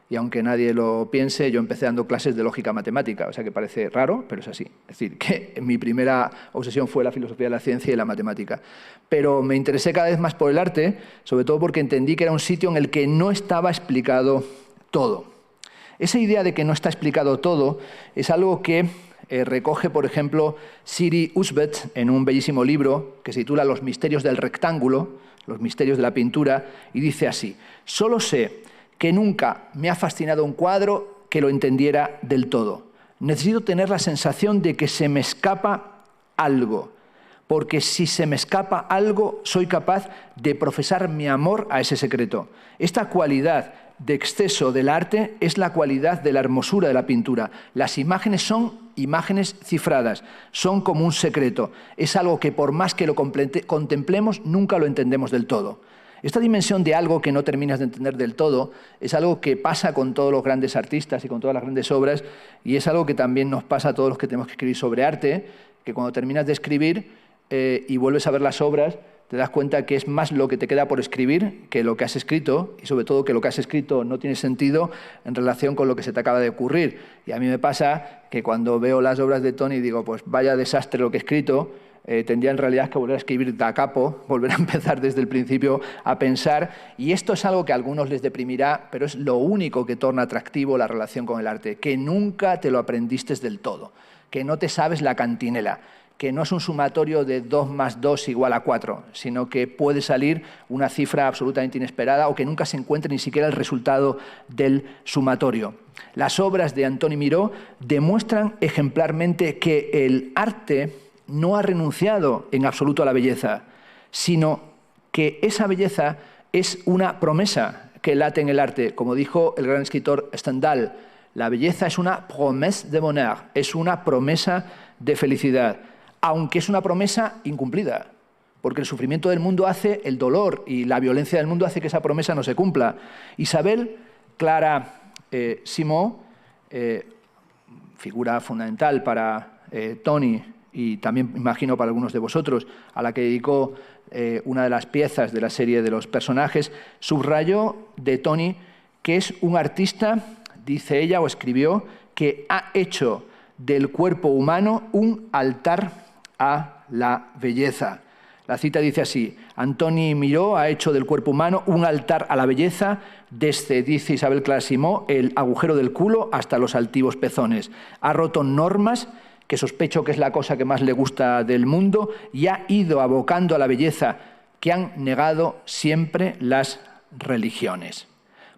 Y aunque nadie lo piense, yo empecé dando clases de lógica matemática, o sea que parece raro, pero es así. Es decir, que mi primera obsesión fue la filosofía de la ciencia y la matemática. Pero me interesé cada vez más por el arte, sobre todo porque entendí que era un sitio en el que no estaba explicado todo. Esa idea de que no está explicado todo es algo que recoge, por ejemplo, Siri Husband en un bellísimo libro que se titula Los misterios del rectángulo, los misterios de la pintura, y dice así: solo sé que nunca me ha fascinado un cuadro que lo entendiera del todo. Necesito tener la sensación de que se me escapa algo, porque si se me escapa algo, soy capaz de profesar mi amor a ese secreto. Esta cualidad de exceso del arte es la cualidad de la hermosura de la pintura. Las imágenes son imágenes cifradas, son como un secreto. Es algo que por más que lo contemplemos, nunca lo entendemos del todo. Esta dimensión de algo que no terminas de entender del todo es algo que pasa con todos los grandes artistas y con todas las grandes obras, y es algo que también nos pasa a todos los que tenemos que escribir sobre arte, que cuando terminas de escribir y vuelves a ver las obras, te das cuenta que es más lo que te queda por escribir que lo que has escrito, y sobre todo que lo que has escrito no tiene sentido en relación con lo que se te acaba de ocurrir. Y a mí me pasa que cuando veo las obras de Toni digo, pues vaya desastre lo que he escrito, tendría en realidad que volver a escribir da capo, volver a empezar desde el principio a pensar, y esto es algo que a algunos les deprimirá, pero es lo único que torna atractivo la relación con el arte, que nunca te lo aprendiste del todo, que no te sabes la cantinela, que no es un sumatorio de 2 más 2 igual a 4, sino que puede salir una cifra absolutamente inesperada o que nunca se encuentre ni siquiera el resultado del sumatorio. Las obras de Antoni Miró demuestran ejemplarmente que el arte no ha renunciado en absoluto a la belleza, sino que esa belleza es una promesa que late en el arte. Como dijo el gran escritor Stendhal, la belleza es una promesse de bonheur, es una promesa de felicidad, aunque es una promesa incumplida, porque el sufrimiento del mundo hace, el dolor y la violencia del mundo hace que esa promesa no se cumpla. Isabel Clara Simó, figura fundamental para Toni y también imagino para algunos de vosotros, a la que dedicó una de las piezas de la serie de los personajes, subrayó de Toni que es un artista, dice ella o escribió, que ha hecho del cuerpo humano un altar a la belleza. La cita dice así: Antoni Miró ha hecho del cuerpo humano un altar a la belleza desde, dice Isabel Clara Simó, el agujero del culo hasta los altivos pezones. Ha roto normas, que sospecho que es la cosa que más le gusta del mundo, y ha ido abocando a la belleza que han negado siempre las religiones.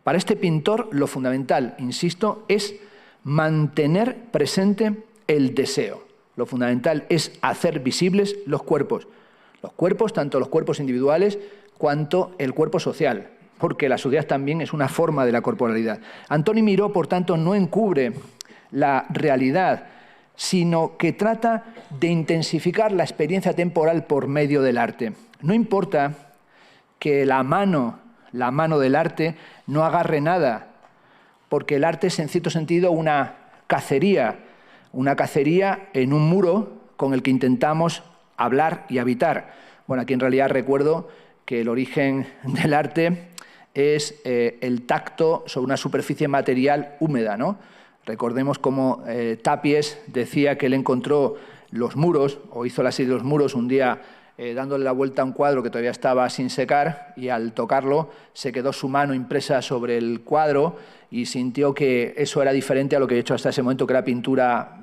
Para este pintor lo fundamental, insisto, es mantener presente el deseo. Lo fundamental es hacer visibles los cuerpos, tanto los cuerpos individuales cuanto el cuerpo social, porque la sociedad también es una forma de la corporalidad. Antoni Miró, por tanto, no encubre la realidad, sino que trata de intensificar la experiencia temporal por medio del arte. No importa que la mano del arte no agarre nada, porque el arte es en cierto sentido una cacería en un muro con el que intentamos hablar y habitar. Bueno, aquí en realidad recuerdo que el origen del arte es el tacto sobre una superficie material húmeda, ¿no? Recordemos cómo Tapies decía que él encontró los muros, o hizo la serie de los muros un día dándole la vuelta a un cuadro que todavía estaba sin secar, y al tocarlo se quedó su mano impresa sobre el cuadro y sintió que eso era diferente a lo que he hecho hasta ese momento, que era pintura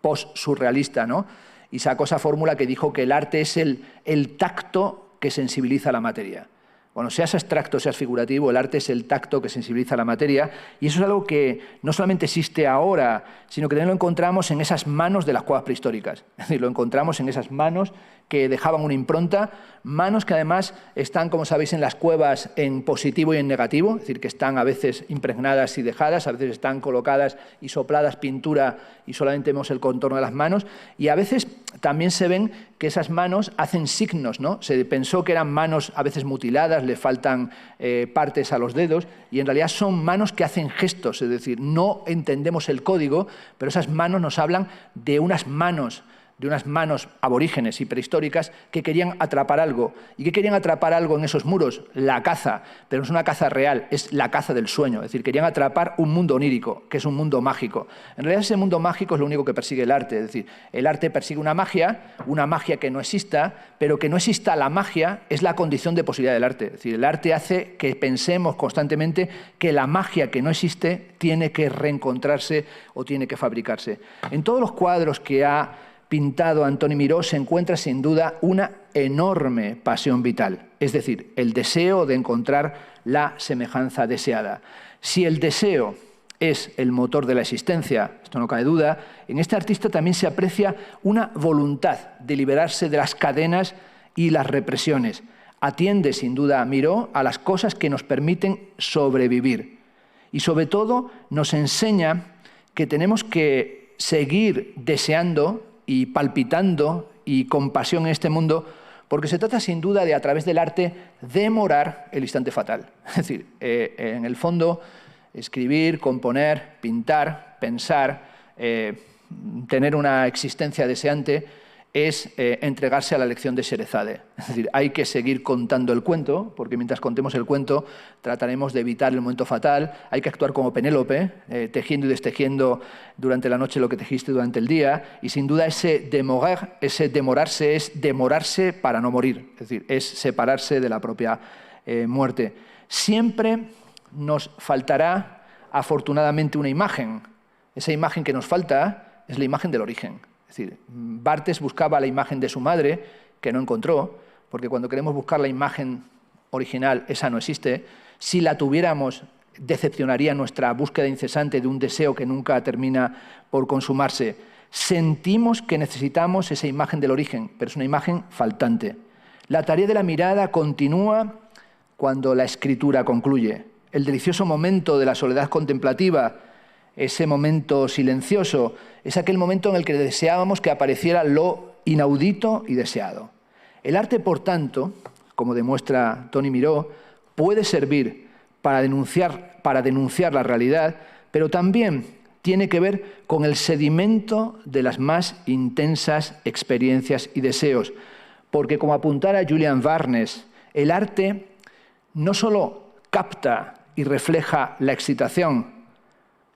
post-surrealista, ¿no? Y sacó esa fórmula que dijo que el arte es el tacto que sensibiliza la materia. Bueno, seas abstracto, seas figurativo, el arte es el tacto que sensibiliza la materia, y eso es algo que no solamente existe ahora, sino que también lo encontramos en esas manos de las cuevas prehistóricas. Es decir, lo encontramos en esas manos que dejaban una impronta, manos que además están, como sabéis, en las cuevas en positivo y en negativo, es decir, que están a veces impregnadas y dejadas, a veces están colocadas y sopladas pintura y solamente vemos el contorno de las manos, y a veces también se ven que esas manos hacen signos, ¿no? Se pensó que eran manos a veces mutiladas, le faltan partes a los dedos, y en realidad son manos que hacen gestos, es decir, no entendemos el código, pero esas manos nos hablan de unas manos de unas manos aborígenes y prehistóricas que querían atrapar algo. ¿Y qué querían atrapar algo en esos muros? La caza, pero no es una caza real, es la caza del sueño. Es decir, querían atrapar un mundo onírico, que es un mundo mágico. En realidad ese mundo mágico es lo único que persigue el arte. Es decir, el arte persigue una magia que no exista, pero que no exista la magia es la condición de posibilidad del arte. Es decir, el arte hace que pensemos constantemente que la magia que no existe tiene que reencontrarse o tiene que fabricarse. En todos los cuadros que ha pintado Antoni Miró se encuentra sin duda una enorme pasión vital, es decir, el deseo de encontrar la semejanza deseada. Si el deseo es el motor de la existencia, esto no cabe duda, en este artista también se aprecia una voluntad de liberarse de las cadenas y las represiones. Atiende sin duda Miró a las cosas que nos permiten sobrevivir y sobre todo nos enseña que tenemos que seguir deseando y palpitando y con pasión en este mundo, porque se trata sin duda de, a través del arte, demorar el instante fatal. Es decir, en el fondo, escribir, componer, pintar, pensar, tener una existencia deseante, es entregarse a la lección de Sherezade. Es decir, hay que seguir contando el cuento, porque mientras contemos el cuento trataremos de evitar el momento fatal. Hay que actuar como Penélope, tejiendo y destejiendo durante la noche lo que tejiste durante el día. Y sin duda ese demorar, ese demorarse, es demorarse para no morir. Es decir, es separarse de la propia muerte. Siempre nos faltará, afortunadamente, una imagen. Esa imagen que nos falta es la imagen del origen. Es decir, Barthes buscaba la imagen de su madre, que no encontró, porque cuando queremos buscar la imagen original, esa no existe. Si la tuviéramos, decepcionaría nuestra búsqueda incesante de un deseo que nunca termina por consumarse. Sentimos que necesitamos esa imagen del origen, pero es una imagen faltante. La tarea de la mirada continúa cuando la escritura concluye. El delicioso momento de la soledad contemplativa, ese momento silencioso, es aquel momento en el que deseábamos que apareciera lo inaudito y deseado. El arte, por tanto, como demuestra Toni Miró, puede servir para denunciar la realidad, pero también tiene que ver con el sedimento de las más intensas experiencias y deseos, porque, como apuntara Julian Barnes, el arte no solo capta y refleja la excitación.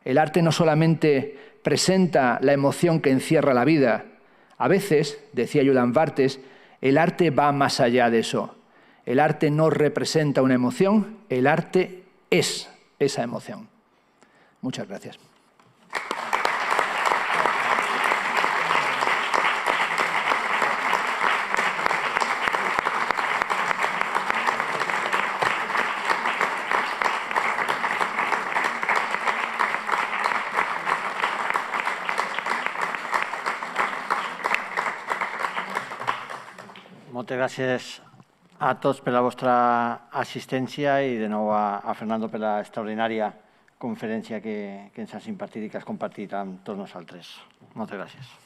El arte no solamente presenta la emoción que encierra la vida. A veces, decía Julian Barthes, el arte va más allá de eso. El arte no representa una emoción, el arte es esa emoción. Muchas gracias. Moltes gràcies a tots per la vostra assistència i de nou a Fernando per l'extraordinària conferència que ens has impartit i que has compartit amb tots nosaltres. Moltes gràcies.